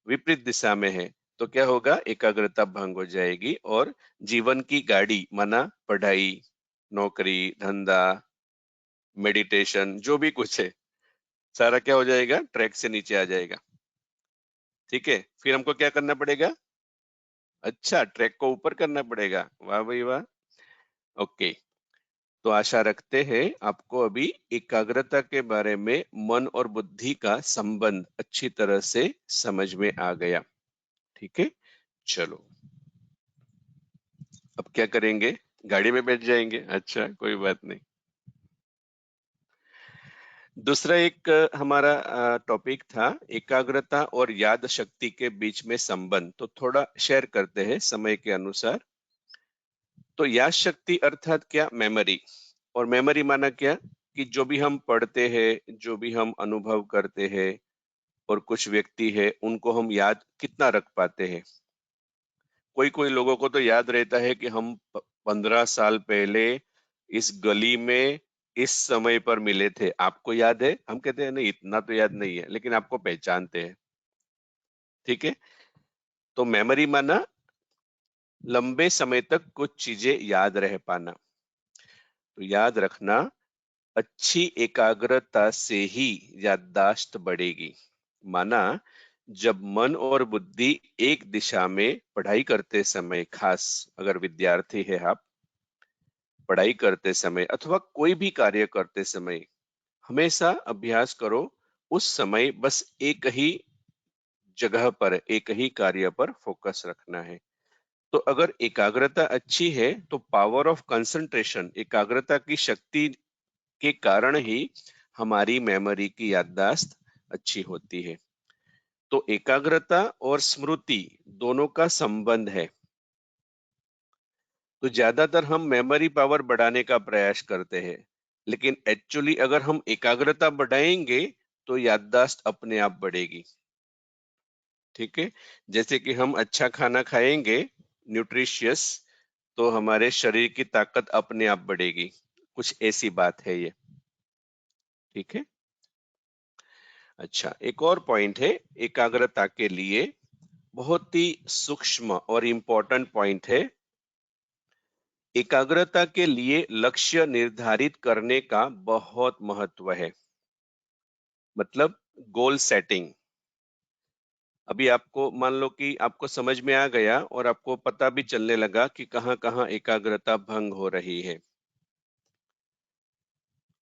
विपरीत दिशा में है, तो क्या होगा? एकाग्रता भंग हो जाएगी, और जीवन की गाड़ी माना पढ़ाई, नौकरी, धंधा, मेडिटेशन, जो भी कुछ है, सारा क्या हो जाएगा? ट्रैक से नीचे आ जाएगा। ठीक है? फिर हमको क्या करना पड़ेगा? अच्छा, ट्रैक को ऊपर करना पड़ेगा। वाह भाई वाह। ओके, तो आशा रखते हैं आपको अभी एकाग्रता के बारे में मन और बुद्धि का संबंध अच्छी तरह से समझ में आ गया। ठीक है? चलो, अब क्या करेंगे? गाड़ी में बैठ जाएंगे। अच्छा, कोई बात नहीं। दूसरा एक हमारा टॉपिक था एकाग्रता और याद शक्ति के बीच में संबंध, तो थोड़ा शेयर करते हैं समय के अनुसार। तो याद शक्ति अर्थात क्या? मेमोरी। और मेमोरी माना क्या? कि जो भी हम पढ़ते हैं, जो भी हम अनुभव करते हैं, और कुछ व्यक्ति है उनको हम याद कितना रख पाते हैं। कोई कोई लोगों को तो याद रहता है कि हम 15 साल पहले इस गली में इस समय पर मिले थे, आपको याद है? हम कहते हैं नहीं, इतना तो याद नहीं है, लेकिन आपको पहचानते हैं। ठीक है? तो मेमोरी माना लंबे समय तक कुछ चीजें याद रह पाना। तो याद रखना, अच्छी एकाग्रता से ही याददाश्त बढ़ेगी। माना जब मन और बुद्धि एक दिशा में पढ़ाई करते समय, खास अगर विद्यार्थी है आप, पढ़ाई करते समय अथवा कोई भी कार्य करते समय हमेशा अभ्यास करो, उस समय बस एक ही जगह पर, एक ही कार्य पर फोकस रखना है। तो अगर एकाग्रता अच्छी है तो पावर ऑफ कंसंट्रेशन, एकाग्रता की शक्ति के कारण ही हमारी मेमोरी की याददाश्त अच्छी होती है। तो एकाग्रता और स्मृति दोनों का संबंध है। तो ज्यादातर हम मेमोरी पावर बढ़ाने का प्रयास करते हैं, लेकिन एक्चुअली अगर हम एकाग्रता बढ़ाएंगे तो याददाश्त अपने आप बढ़ेगी। ठीक है, जैसे कि हम अच्छा खाना खाएंगे, न्यूट्रिशियस, तो हमारे शरीर की ताकत अपने आप बढ़ेगी। कुछ ऐसी बात है ये। ठीक है। अच्छा, एक और पॉइंट है एकाग्रता के लिए, बहुत ही सूक्ष्म और इम्पोर्टेंट पॉइंट है। एकाग्रता के लिए लक्ष्य निर्धारित करने का बहुत महत्व है। मतलब गोल सेटिंग। अभी आपको मान लो कि आपको समझ में आ गया और आपको पता भी चलने लगा कि कहाँ-कहाँ एकाग्रता भंग हो रही है।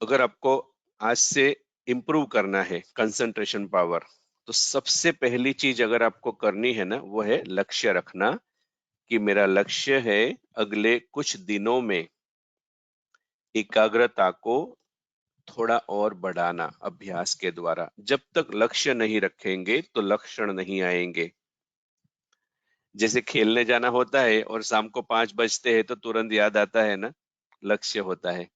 अगर आपको आज से इम्प्रूव करना है कंसंट्रेशन पावर, तो सबसे पहली चीज अगर आपको करनी है ना, वो है लक्ष्य रखना कि मेरा लक्ष्य है अगले कुछ दिनों में एकाग्रता को थोड़ा और बढ़ाना अभ्यास के द्वारा। जब तक लक्ष्य नहीं रखेंगे तो लक्षण नहीं आएंगे। जैसे खेलने जाना होता है और शाम को 5 बजते हैं तो तुरंत याद आता है ना, लक्ष्य होता है।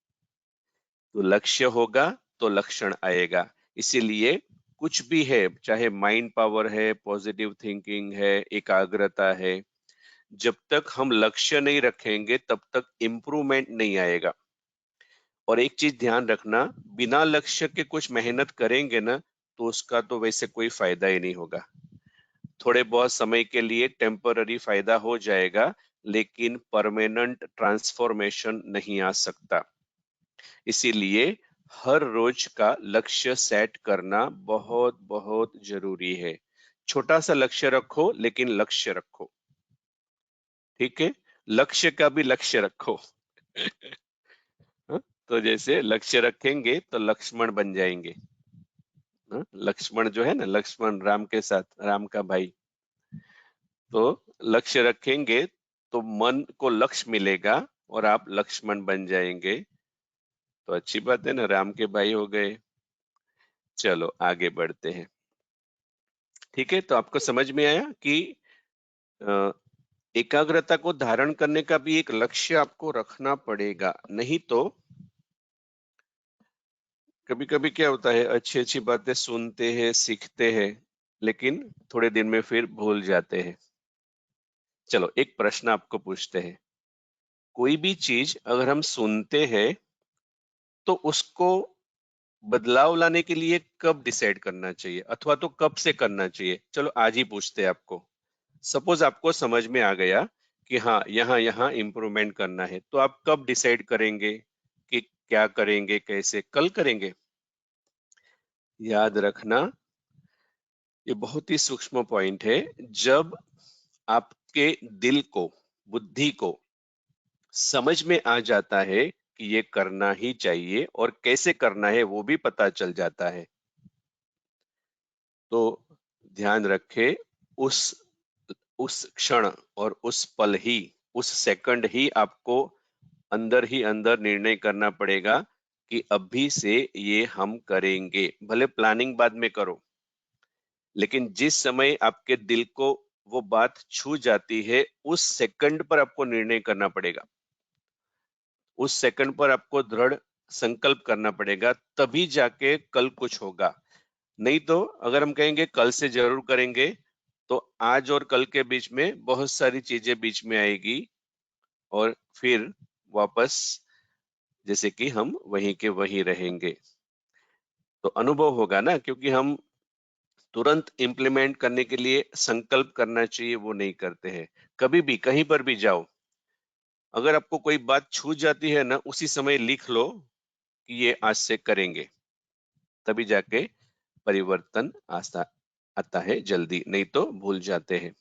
तो लक्ष्य होगा तो लक्षण आएगा। इसीलिए कुछ भी है, चाहे माइंड पावर है, पॉजिटिव थिंकिंग है, एकाग्रता है, जब तक हम लक्ष्य नहीं रखेंगे तब तक इम्प्रूवमेंट नहीं आएगा। और एक चीज ध्यान रखना, बिना लक्ष्य के कुछ मेहनत करेंगे ना तो उसका तो वैसे कोई फायदा ही नहीं होगा। थोड़े बहुत समय के लिए टेम्पररी फायदा हो जाएगा, लेकिन परमानेंट ट्रांसफॉर्मेशन नहीं आ सकता। इसीलिए हर रोज का लक्ष्य सेट करना बहुत बहुत जरूरी है। छोटा सा लक्ष्य रखो, लेकिन लक्ष्य रखो। ठीक है, लक्ष्य का भी लक्ष्य रखो। हाँ? तो जैसे लक्ष्य रखेंगे तो लक्ष्मण बन जाएंगे। हाँ? लक्ष्मण जो है ना, लक्ष्मण राम के साथ, राम का भाई। तो लक्ष्य रखेंगे तो मन को लक्ष्य मिलेगा और आप लक्ष्मण बन जाएंगे। तो अच्छी बात है ना, राम के भाई हो गए। चलो आगे बढ़ते हैं। ठीक है, तो आपको समझ में आया कि अ, एकाग्रता को धारण करने का भी एक लक्ष्य आपको रखना पड़ेगा, नहीं तो कभी कभी क्या होता है, अच्छी अच्छी बातें सुनते हैं, सीखते हैं, लेकिन थोड़े दिन में फिर भूल जाते हैं। चलो एक प्रश्न आपको पूछते हैं। कोई भी चीज अगर हम सुनते हैं तो उसको बदलाव लाने के लिए कब डिसाइड करना चाहिए, अथवा तो कब से करना चाहिए? चलो आज ही पूछते हैं आपको। सपोज आपको समझ में आ गया कि हाँ, यहाँ यहाँ इम्प्रूवमेंट करना है, तो आप कब डिसाइड करेंगे कि क्या करेंगे, कैसे? कल करेंगे? याद रखना, ये बहुत ही सूक्ष्म पॉइंट है। जब आपके दिल को, बुद्धि को समझ में आ जाता है कि ये करना ही चाहिए और कैसे करना है वो भी पता चल जाता है, तो ध्यान रखे, उस उस क्षण और उस पल ही, उस सेकंड ही आपको अंदर ही अंदर निर्णय करना पड़ेगा कि अभी से ये हम करेंगे। भले प्लानिंग बाद में करो, लेकिन जिस समय आपके दिल को वो बात छू जाती है, उस सेकंड पर आपको निर्णय करना पड़ेगा। उस सेकंड पर आपको दृढ़ संकल्प करना पड़ेगा, तभी जाके कल कुछ होगा। नहीं तो अगर हम कहेंगे कल से जरूर करेंगे, तो आज और कल के बीच में बहुत सारी चीजें बीच में आएगी और फिर वापस जैसे कि हम वहीं के वहीं रहेंगे। तो अनुभव होगा ना, क्योंकि हम तुरंत इम्प्लीमेंट करने के लिए संकल्प करना चाहिए, वो नहीं करते हैं। कभी भी कहीं पर भी जाओ, अगर आपको कोई बात छू जाती है ना, उसी समय लिख लो कि ये आज से करेंगे, तभी जाके परिवर्तन आता आता है जल्दी, नहीं तो भूल जाते हैं।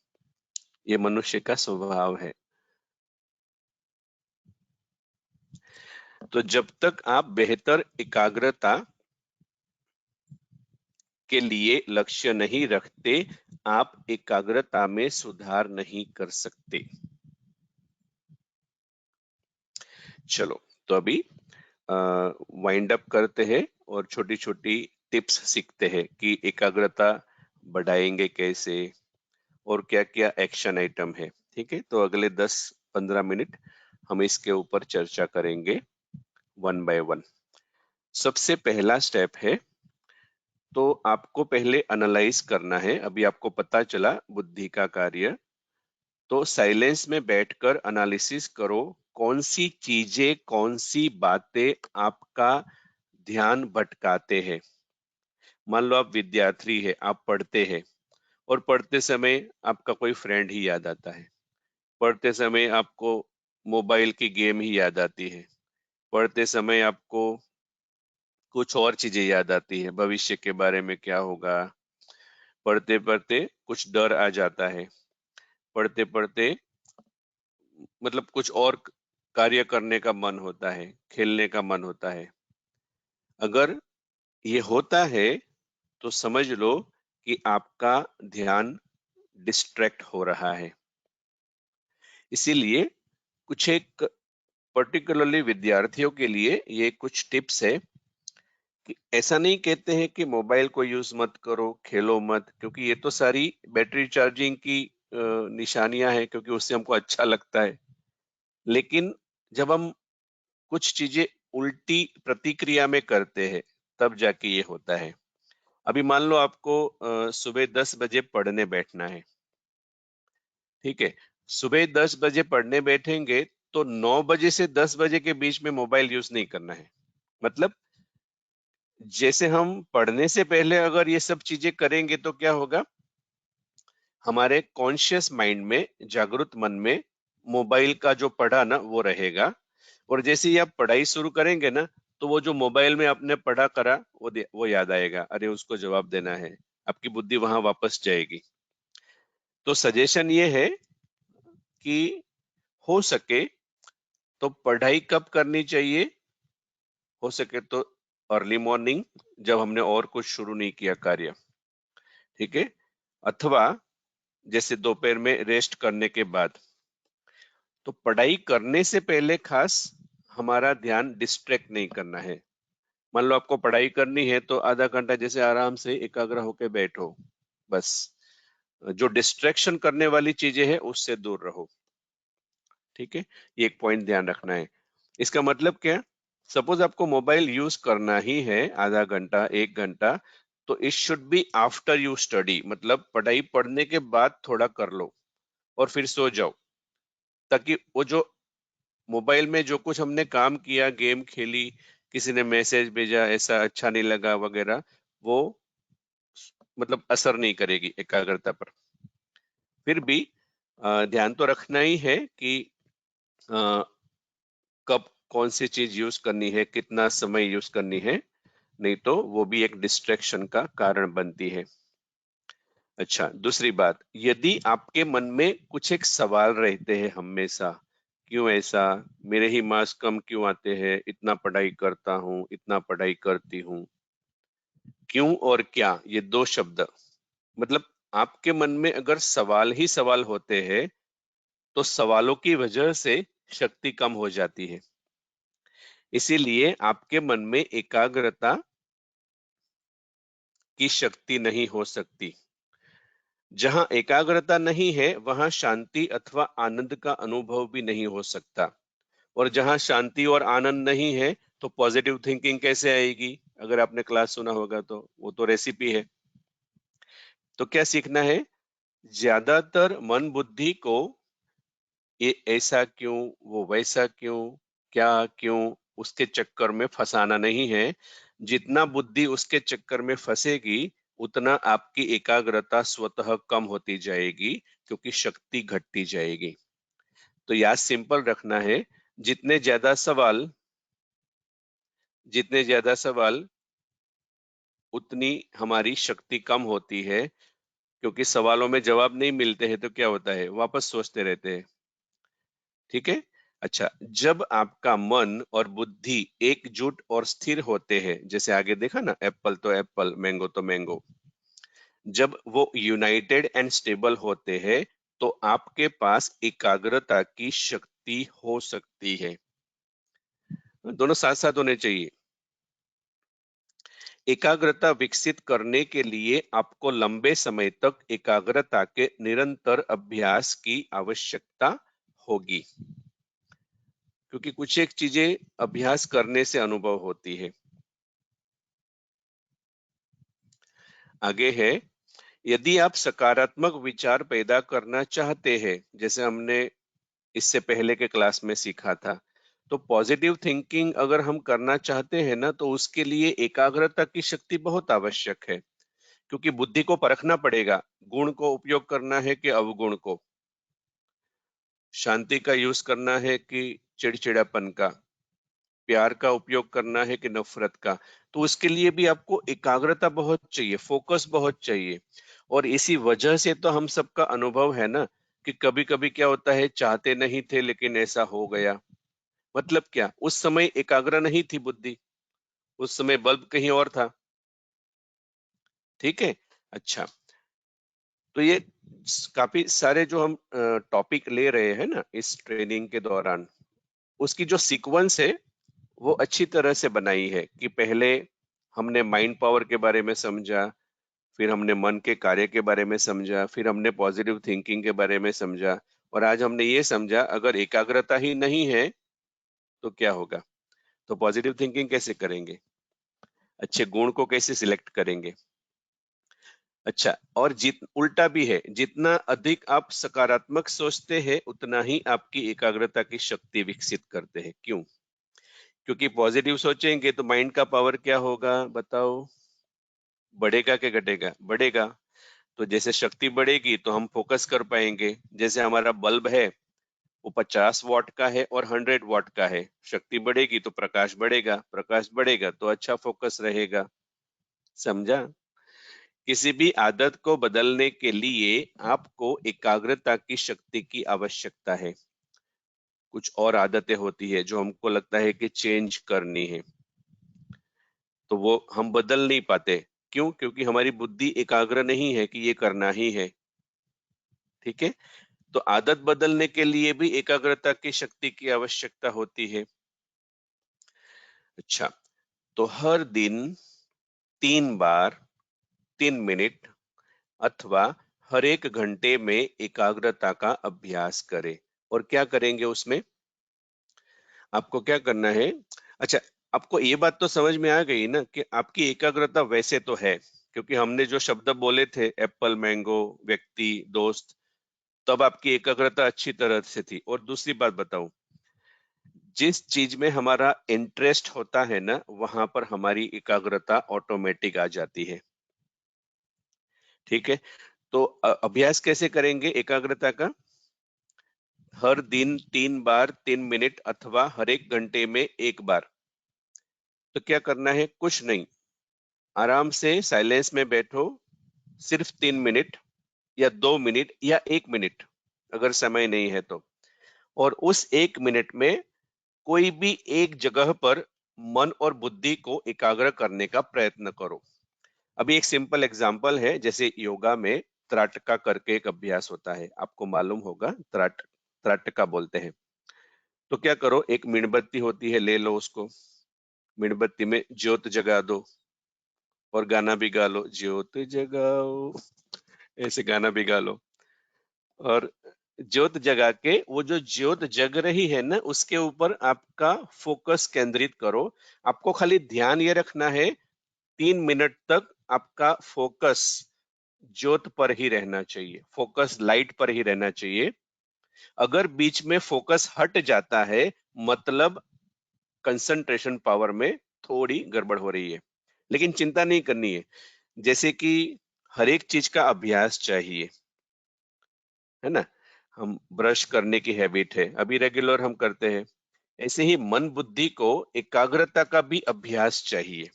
ये मनुष्य का स्वभाव है। तो जब तक आप बेहतर एकाग्रता के लिए लक्ष्य नहीं रखते, आप एकाग्रता में सुधार नहीं कर सकते। चलो, तो अभी वाइंड अप करते हैं और छोटी छोटी टिप्स सीखते हैं कि एकाग्रता बढ़ाएंगे कैसे और क्या क्या एक्शन आइटम है। ठीक है, तो अगले 10-15 मिनट हम इसके ऊपर चर्चा करेंगे वन बाय वन। सबसे पहला स्टेप है, तो आपको पहले एनालाइज करना है। अभी आपको पता चला बुद्धि का कार्य, तो साइलेंस में बैठकर एनालिसिस करो, कौन सी चीजें, कौन सी बातें आपका ध्यान भटकाते हैं। मान लो आप विद्यार्थी है, आप पढ़ते हैं और पढ़ते समय आपका कोई फ्रेंड ही याद आता है, पढ़ते समय आपको मोबाइल की गेम ही याद आती है, पढ़ते समय आपको कुछ और चीजें याद आती है, भविष्य के बारे में क्या होगा, पढ़ते पढ़ते कुछ डर आ जाता है, पढ़ते पढ़ते मतलब कुछ और कार्य करने का मन होता है, खेलने का मन होता है। अगर ये होता है तो समझ लो कि आपका ध्यान डिस्ट्रैक्ट हो रहा है। इसीलिए कुछ एक पर्टिकुलरली विद्यार्थियों के लिए ये कुछ टिप्स है कि ऐसा नहीं कहते हैं कि मोबाइल को यूज मत करो, खेलो मत, क्योंकि ये तो सारी बैटरी चार्जिंग की निशानियां हैं, क्योंकि उससे हमको अच्छा लगता है। लेकिन जब हम कुछ चीजें उल्टी प्रतिक्रिया में करते हैं, तब जाके ये होता है। अभी मान लो आपको सुबह 10 बजे पढ़ने बैठना है, ठीक है, सुबह 10 बजे पढ़ने बैठेंगे तो 9 बजे से 10 बजे के बीच में मोबाइल यूज नहीं करना है। मतलब जैसे हम पढ़ने से पहले अगर ये सब चीजें करेंगे तो क्या होगा, हमारे कॉन्शियस माइंड में, जागृत मन में मोबाइल का जो पढ़ा ना वो रहेगा, और जैसे ही आप पढ़ाई शुरू करेंगे ना, तो वो जो मोबाइल में आपने पढ़ा करा वो याद आएगा, अरे उसको जवाब देना है, आपकी बुद्धि वहां वापस जाएगी। तो सजेशन ये है कि हो सके तो पढ़ाई कब करनी चाहिए, हो सके तो अर्ली मॉर्निंग, जब हमने और कुछ शुरू नहीं किया कार्य, ठीक है, अथवा जैसे दोपहर में रेस्ट करने के बाद। तो पढ़ाई करने से पहले खास हमारा ध्यान डिस्ट्रैक्ट नहीं करना है। मान लो आपको पढ़ाई करनी है तो आधा घंटा जैसे आराम से एकाग्र होकर बैठो, बस जो डिस्ट्रैक्शन करने वाली चीजें हैं उससे दूर रहो। ठीक है, ये एक पॉइंट ध्यान रखना है। इसका मतलब क्या, सपोज आपको मोबाइल यूज करना ही है आधा घंटा 1 घंटा, तो it should be after you study, मतलब पढ़ाई पढ़ने के बाद थोड़ा कर लो और फिर सो जाओ, ताकि वो जो मोबाइल में जो कुछ हमने काम किया, गेम खेली, किसी ने मैसेज भेजा, ऐसा अच्छा नहीं लगा वगैरह, वो मतलब असर नहीं करेगी एकाग्रता पर। फिर भी ध्यान तो रखना ही है कि अ, कब कौन सी चीज यूज करनी है, कितना समय यूज करनी है, नहीं तो वो भी एक डिस्ट्रैक्शन का कारण बनती है। अच्छा, दूसरी बात, यदि आपके मन में कुछ एक सवाल रहते हैं हमेशा, क्यों ऐसा, मेरे ही मार्क्स कम क्यों आते हैं, इतना पढ़ाई करता हूँ, इतना पढ़ाई करती हूँ, क्यों और क्या, ये दो शब्द, मतलब आपके मन में अगर सवाल ही सवाल होते हैं तो सवालों की वजह से शक्ति कम हो जाती है। इसीलिए आपके मन में एकाग्रता की शक्ति नहीं हो सकती। जहां एकाग्रता नहीं है वहां शांति अथवा आनंद का अनुभव भी नहीं हो सकता, और जहां शांति और आनंद नहीं है तो पॉजिटिव थिंकिंग कैसे आएगी। अगर आपने क्लास सुना होगा तो वो तो रेसिपी है। तो क्या सीखना है, ज्यादातर मन बुद्धि को ये ऐसा क्यों, वो वैसा क्यों, क्या क्यों, उसके चक्कर में फंसाना नहीं है। जितना बुद्धि उसके चक्कर में फंसेगी उतना आपकी एकाग्रता स्वतः कम होती जाएगी, क्योंकि शक्ति घटती जाएगी। तो याद सिंपल रखना है, जितने ज्यादा सवाल, जितने ज्यादा सवाल उतनी हमारी शक्ति कम होती है, क्योंकि सवालों में जवाब नहीं मिलते हैं तो क्या होता है, वापस सोचते रहते हैं। ठीक है, अच्छा, जब आपका मन और बुद्धि एकजुट और स्थिर होते हैं, जैसे आगे देखा ना, एप्पल तो एप्पल, मैंगो तो मैंगो, जब वो यूनाइटेड एंड स्टेबल होते हैं तो आपके पास एकाग्रता की शक्ति हो सकती है। दोनों साथ साथ होने चाहिए। एकाग्रता विकसित करने के लिए आपको लंबे समय तक एकाग्रता के निरंतर अभ्यास की आवश्यकता होगी, क्योंकि कुछ एक चीजें अभ्यास करने से अनुभव होती है। आगे है, यदि आप सकारात्मक विचार पैदा करना चाहते हैं, जैसे हमने इससे पहले के क्लास में सीखा था, तो पॉजिटिव थिंकिंग अगर हम करना चाहते हैं ना, तो उसके लिए एकाग्रता की शक्ति बहुत आवश्यक है, क्योंकि बुद्धि को परखना पड़ेगा, गुण को उपयोग करना है कि अवगुण को, शांति का यूज करना है कि चिड़चिड़ापन का, प्यार का उपयोग करना है कि नफरत का। तो उसके लिए भी आपको एकाग्रता बहुत चाहिए, फोकस बहुत चाहिए। और इसी वजह से तो हम सबका अनुभव है ना, कि कभी कभी क्या होता है, चाहते नहीं थे लेकिन ऐसा हो गया। मतलब क्या, उस समय एकाग्र नहीं थी बुद्धि, उस समय बल्ब कहीं और था। ठीक है। अच्छा, तो ये काफी सारे जो हम टॉपिक ले रहे हैं ना इस ट्रेनिंग के दौरान, उसकी जो सीक्वेंस है वो अच्छी तरह से बनाई है, कि पहले हमने माइंड पावर के बारे में समझा, फिर हमने मन के कार्य के बारे में समझा, फिर हमने पॉजिटिव थिंकिंग के बारे में समझा, और आज हमने ये समझा अगर एकाग्रता ही नहीं है तो क्या होगा। तो पॉजिटिव थिंकिंग कैसे करेंगे, अच्छे गुण को कैसे सिलेक्ट करेंगे। अच्छा, और उल्टा भी है, जितना अधिक आप सकारात्मक सोचते हैं उतना ही आपकी एकाग्रता की शक्ति विकसित करते हैं। क्यों? क्योंकि पॉजिटिव सोचेंगे तो माइंड का पावर क्या होगा, बताओ? बढ़ेगा कि घटेगा? बढ़ेगा। तो जैसे शक्ति बढ़ेगी तो हम फोकस कर पाएंगे। जैसे हमारा बल्ब है, वो 50 वॉट का है और 100 वॉट का है, शक्ति बढ़ेगी तो प्रकाश बढ़ेगा, प्रकाश बढ़ेगा तो अच्छा फोकस रहेगा। समझा? किसी भी आदत को बदलने के लिए आपको एकाग्रता की शक्ति की आवश्यकता है। कुछ और आदतें होती है जो हमको लगता है कि चेंज करनी है, तो वो हम बदल नहीं पाते। क्यों? क्योंकि हमारी बुद्धि एकाग्र नहीं है कि ये करना ही है। ठीक है। तो आदत बदलने के लिए भी एकाग्रता की शक्ति की आवश्यकता होती है। अच्छा, तो हर दिन 3 बार 3 मिनट अथवा हर एक घंटे में एकाग्रता का अभ्यास करें। और क्या करेंगे उसमें? आपको क्या करना है? अच्छा, आपको ये बात तो समझ में आ गई ना कि आपकी एकाग्रता वैसे तो है, क्योंकि हमने जो शब्द बोले थे, एप्पल, मैंगो, व्यक्ति, दोस्त, तब आपकी एकाग्रता अच्छी तरह से थी। और दूसरी बात बताऊं, जिस चीज में हमारा इंटरेस्ट होता है ना, वहां पर हमारी एकाग्रता ऑटोमेटिक आ जाती है। ठीक है। तो अभ्यास कैसे करेंगे एकाग्रता का? हर दिन 3 बार 3 मिनट अथवा हर एक घंटे में 1 बार। तो क्या करना है? कुछ नहीं, आराम से साइलेंस में बैठो, सिर्फ 3 मिनट या 2 मिनट या 1 मिनट, अगर समय नहीं है तो। और उस 1 मिनट में कोई भी एक जगह पर मन और बुद्धि को एकाग्र करने का प्रयत्न करो। अभी एक सिंपल एग्जांपल है, जैसे योगा में त्राटका करके एक अभ्यास होता है, आपको मालूम होगा, त्राटका बोलते हैं। तो क्या करो, एक मेणबत्ती होती है, ले लो उसको, मेणबत्ती में ज्योत जगा दो और गाना भी गा लो, ज्योत जगाओ, ऐसे गाना भी गा लो। और ज्योत जगा के वो जो ज्योत जग रही है ना, उसके ऊपर आपका फोकस केंद्रित करो। आपको खाली ध्यान ये रखना है, 3 मिनट तक आपका फोकस ज्योत पर ही रहना चाहिए, फोकस लाइट पर ही रहना चाहिए। अगर बीच में फोकस हट जाता है, मतलब कंसंट्रेशन पावर में थोड़ी गड़बड़ हो रही है। लेकिन चिंता नहीं करनी है, जैसे कि हर एक चीज का अभ्यास चाहिए, है ना। हम ब्रश करने की हैबिट है, अभी रेगुलर हम करते हैं। ऐसे ही मन बुद्धि को एकाग्रता का भी अभ्यास चाहिए।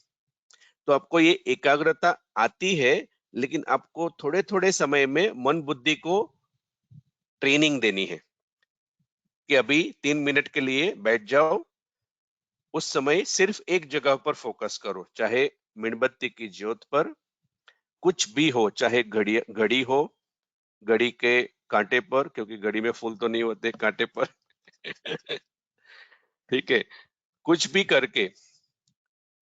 तो आपको ये एकाग्रता आती है, लेकिन आपको थोड़े थोड़े समय में मन बुद्धि को ट्रेनिंग देनी है, कि अभी 3 मिनट के लिए बैठ जाओ, उस समय सिर्फ एक जगह पर फोकस करो, चाहे मेणबत्ती की ज्योत पर, कुछ भी हो, चाहे घड़ी घड़ी हो, घड़ी के कांटे पर, क्योंकि घड़ी में फूल तो नहीं होते कांटे पर ठीक है, कुछ भी करके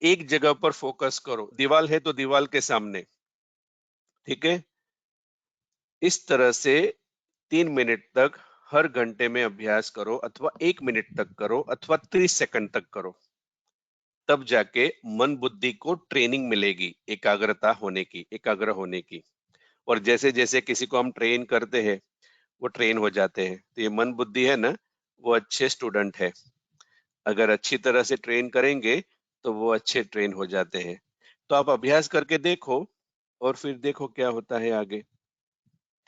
एक जगह पर फोकस करो, दीवार है तो दीवार के सामने, ठीक है। इस तरह से 3 मिनट तक हर घंटे में अभ्यास करो, अथवा 1 मिनट तक करो, अथवा 30 सेकंड तक करो, तब जाके मन बुद्धि को ट्रेनिंग मिलेगी एकाग्रता होने की, एकाग्र होने की। और जैसे जैसे किसी को हम ट्रेन करते हैं, वो ट्रेन हो जाते हैं। तो ये मन बुद्धि है ना, वो अच्छे स्टूडेंट है, अगर अच्छी तरह से ट्रेन करेंगे तो वो अच्छे ट्रेन हो जाते हैं। तो आप अभ्यास करके देखो और फिर देखो क्या होता है आगे,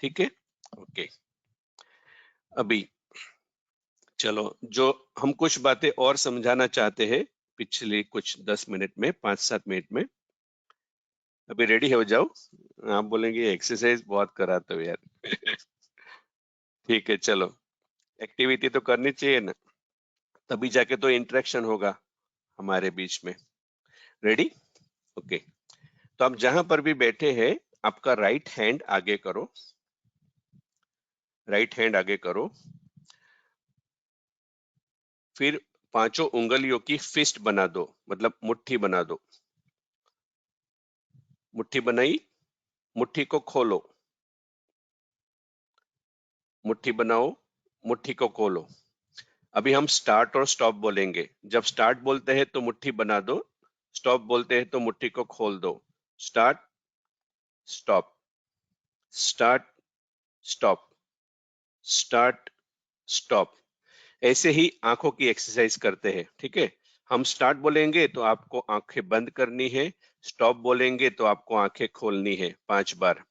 ठीक है। ओके, अभी चलो, जो हम कुछ बातें और समझाना चाहते हैं पिछले कुछ 10 मिनट में, 5-7 मिनट में। अभी रेडी हो जाओ, आप बोलेंगे एक्सरसाइज बहुत कराते हो यार ठीक है, चलो, एक्टिविटी तो करनी चाहिए ना, तभी जाके तो इंटरेक्शन होगा हमारे बीच में। रेडी? ओके, तो आप जहां पर भी बैठे हैं, आपका राइट हैंड आगे करो, राइट हैंड आगे करो, फिर पांचों उंगलियों की फिस्ट बना दो, मतलब मुट्ठी बना दो। मुट्ठी बनाई, मुट्ठी को खोलो, मुट्ठी बनाओ, मुट्ठी को खोलो। अभी हम स्टार्ट और स्टॉप बोलेंगे। जब स्टार्ट बोलते हैं तो मुट्ठी बना दो, स्टॉप बोलते हैं तो मुट्ठी को खोल दो। Start, stop, start, stop, start, stop. ऐसे ही आंखों की एक्सरसाइज करते हैं, ठीक है। हम स्टार्ट बोलेंगे तो आपको आंखें बंद करनी है, स्टॉप बोलेंगे तो आपको आंखें खोलनी है 5 बार।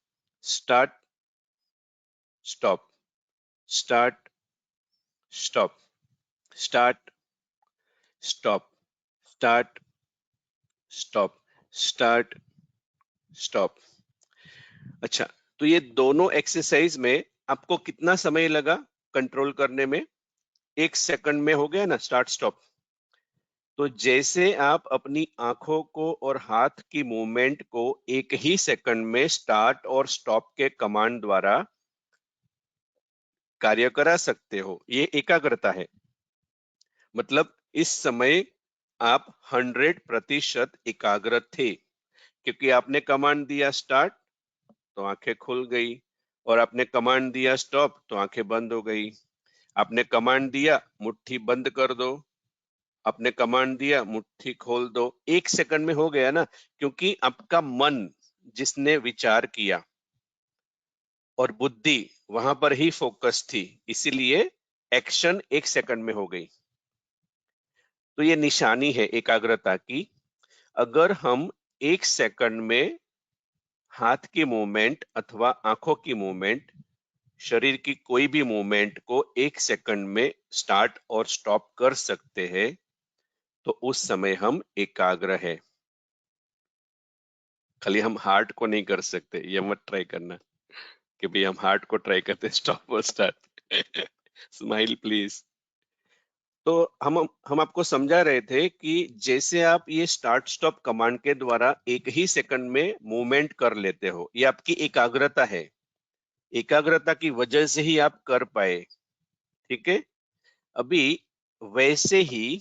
Start, stop, start, stop, start, stop, start, stop, start, stop. अच्छा, तो ये दोनों एक्सरसाइज में आपको कितना समय लगा कंट्रोल करने में? 1 सेकंड में हो गया ना स्टार्ट स्टॉप। तो जैसे आप अपनी आंखों को और हाथ की मूवमेंट को एक ही सेकंड में स्टार्ट और स्टॉप के कमांड द्वारा कार्य करा सकते हो, ये एकाग्रता है। मतलब इस समय आप 100% एकाग्र थे, क्योंकि आपने कमांड दिया स्टार्ट तो आंखें खुल गई, और आपने कमांड दिया स्टॉप तो आंखें बंद हो गई। आपने कमांड दिया मुट्ठी बंद कर दो, आपने कमांड दिया मुट्ठी खोल दो। 1 सेकंड में हो गया ना, क्योंकि आपका मन जिसने विचार किया और बुद्धि वहां पर ही फोकस थी, इसीलिए एक्शन 1 सेकंड में हो गई। तो ये निशानी है एकाग्रता की। अगर हम 1 सेकंड में हाथ की मूवमेंट अथवा आंखों की मूवमेंट, शरीर की कोई भी मूवमेंट को 1 सेकंड में स्टार्ट और स्टॉप कर सकते हैं, तो उस समय हम एकाग्र है। खाली हम हार्ट को नहीं कर सकते, ये मत ट्राई करना कि भाई हम हार्ट को ट्राई करते स्टॉप और स्टार्ट स्माइल प्लीज। तो हम आपको समझा रहे थे कि जैसे आप ये स्टार्ट स्टॉप कमांड के द्वारा एक ही सेकंड में मूवमेंट कर लेते हो, ये आपकी एकाग्रता है। एकाग्रता की वजह से ही आप कर पाए, ठीक है। अभी वैसे ही,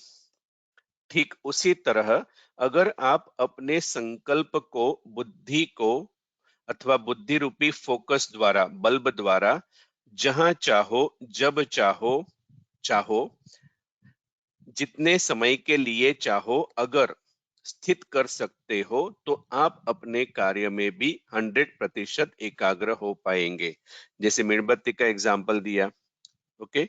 ठीक उसी तरह, अगर आप अपने संकल्प को, बुद्धि को, अथवा बुद्धि रूपी फोकस द्वारा, बल्ब द्वारा, जहां चाहो, जब चाहो, चाहो, जितने समय के लिए चाहो, अगर स्थित कर सकते हो, तो आप अपने कार्य में भी 100% एकाग्र हो पाएंगे। जैसे मेणबत्ती का एग्जाम्पल दिया, ओके,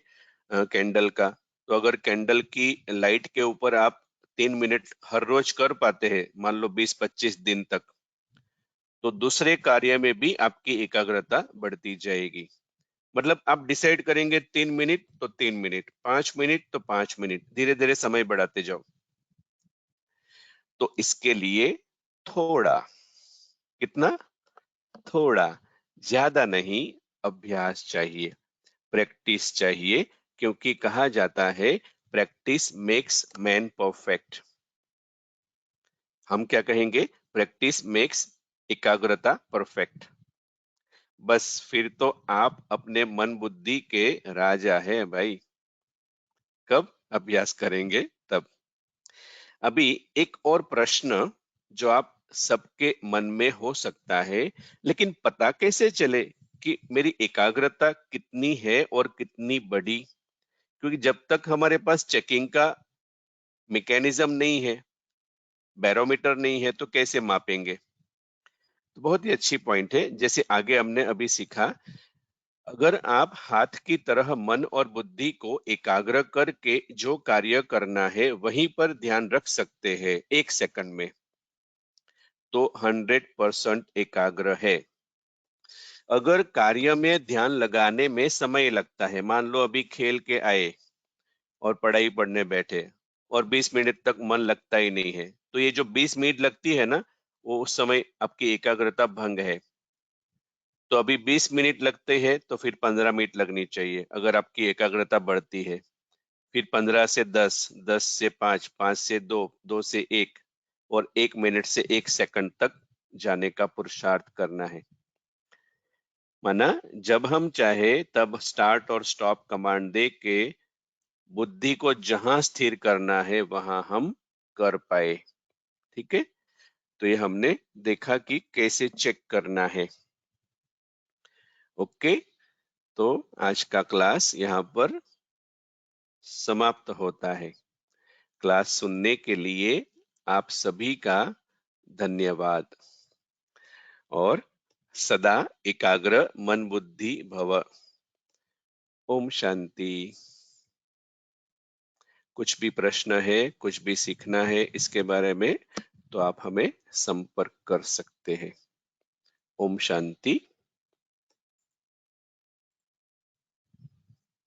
कैंडल का। तो अगर कैंडल की लाइट के ऊपर आप 3 मिनट हर रोज कर पाते हैं, मान लो 20-25 दिन तक, तो दूसरे कार्य में भी आपकी एकाग्रता बढ़ती जाएगी। मतलब आप डिसाइड करेंगे 3 मिनट तो 3 मिनट, 5 मिनट तो 5 मिनट, धीरे धीरे समय बढ़ाते जाओ। तो इसके लिए थोड़ा, कितना? थोड़ा, ज्यादा नहीं, अभ्यास चाहिए, प्रैक्टिस चाहिए, क्योंकि कहा जाता है प्रैक्टिस मेक्स मैन परफेक्ट। हम क्या कहेंगे? प्रैक्टिस मेक्स एकाग्रता परफेक्ट। बस फिर तो आप अपने मन बुद्धि के राजा हैं भाई। कब अभ्यास करेंगे? तब। अभी एक और प्रश्न जो आप सबके मन में हो सकता है, लेकिन पता कैसे चले कि मेरी एकाग्रता कितनी है और कितनी बड़ी? क्योंकि जब तक हमारे पास चेकिंग का मैकेनिज्म नहीं है, बैरोमीटर नहीं है, तो कैसे मापेंगे? तो बहुत ही अच्छी पॉइंट है। जैसे आगे हमने अभी सीखा, अगर आप हाथ की तरह मन और बुद्धि को एकाग्र करके जो कार्य करना है वहीं पर ध्यान रख सकते हैं 1 सेकंड में, तो 100% एकाग्र है। अगर कार्य में ध्यान लगाने में समय लगता है, मान लो अभी खेल के आए और पढ़ाई पढ़ने बैठे और 20 मिनट तक मन लगता ही नहीं है, तो ये जो 20 मिनट लगती है ना, वो उस समय आपकी एकाग्रता भंग है। तो अभी 20 मिनट लगते हैं, तो फिर 15 मिनट लगनी चाहिए अगर आपकी एकाग्रता बढ़ती है। फिर 15 से 10, 10 से 5, 5 से 2, 2 से 1 और 1 मिनट से 1 सेकंड तक जाने का पुरुषार्थ करना है। माना जब हम चाहे तब स्टार्ट और स्टॉप कमांड दे के बुद्धि को जहां स्थिर करना है वहां हम कर पाए। ठीक है, तो ये हमने देखा कि कैसे चेक करना है। ओके, तो आज का क्लास यहाँ पर समाप्त होता है। क्लास सुनने के लिए आप सभी का धन्यवाद और सदा एकाग्र मन बुद्धि भव। ओम शांति। कुछ भी प्रश्न है, कुछ भी सीखना है इसके बारे में, तो आप हमें संपर्क कर सकते हैं। ओम शांति।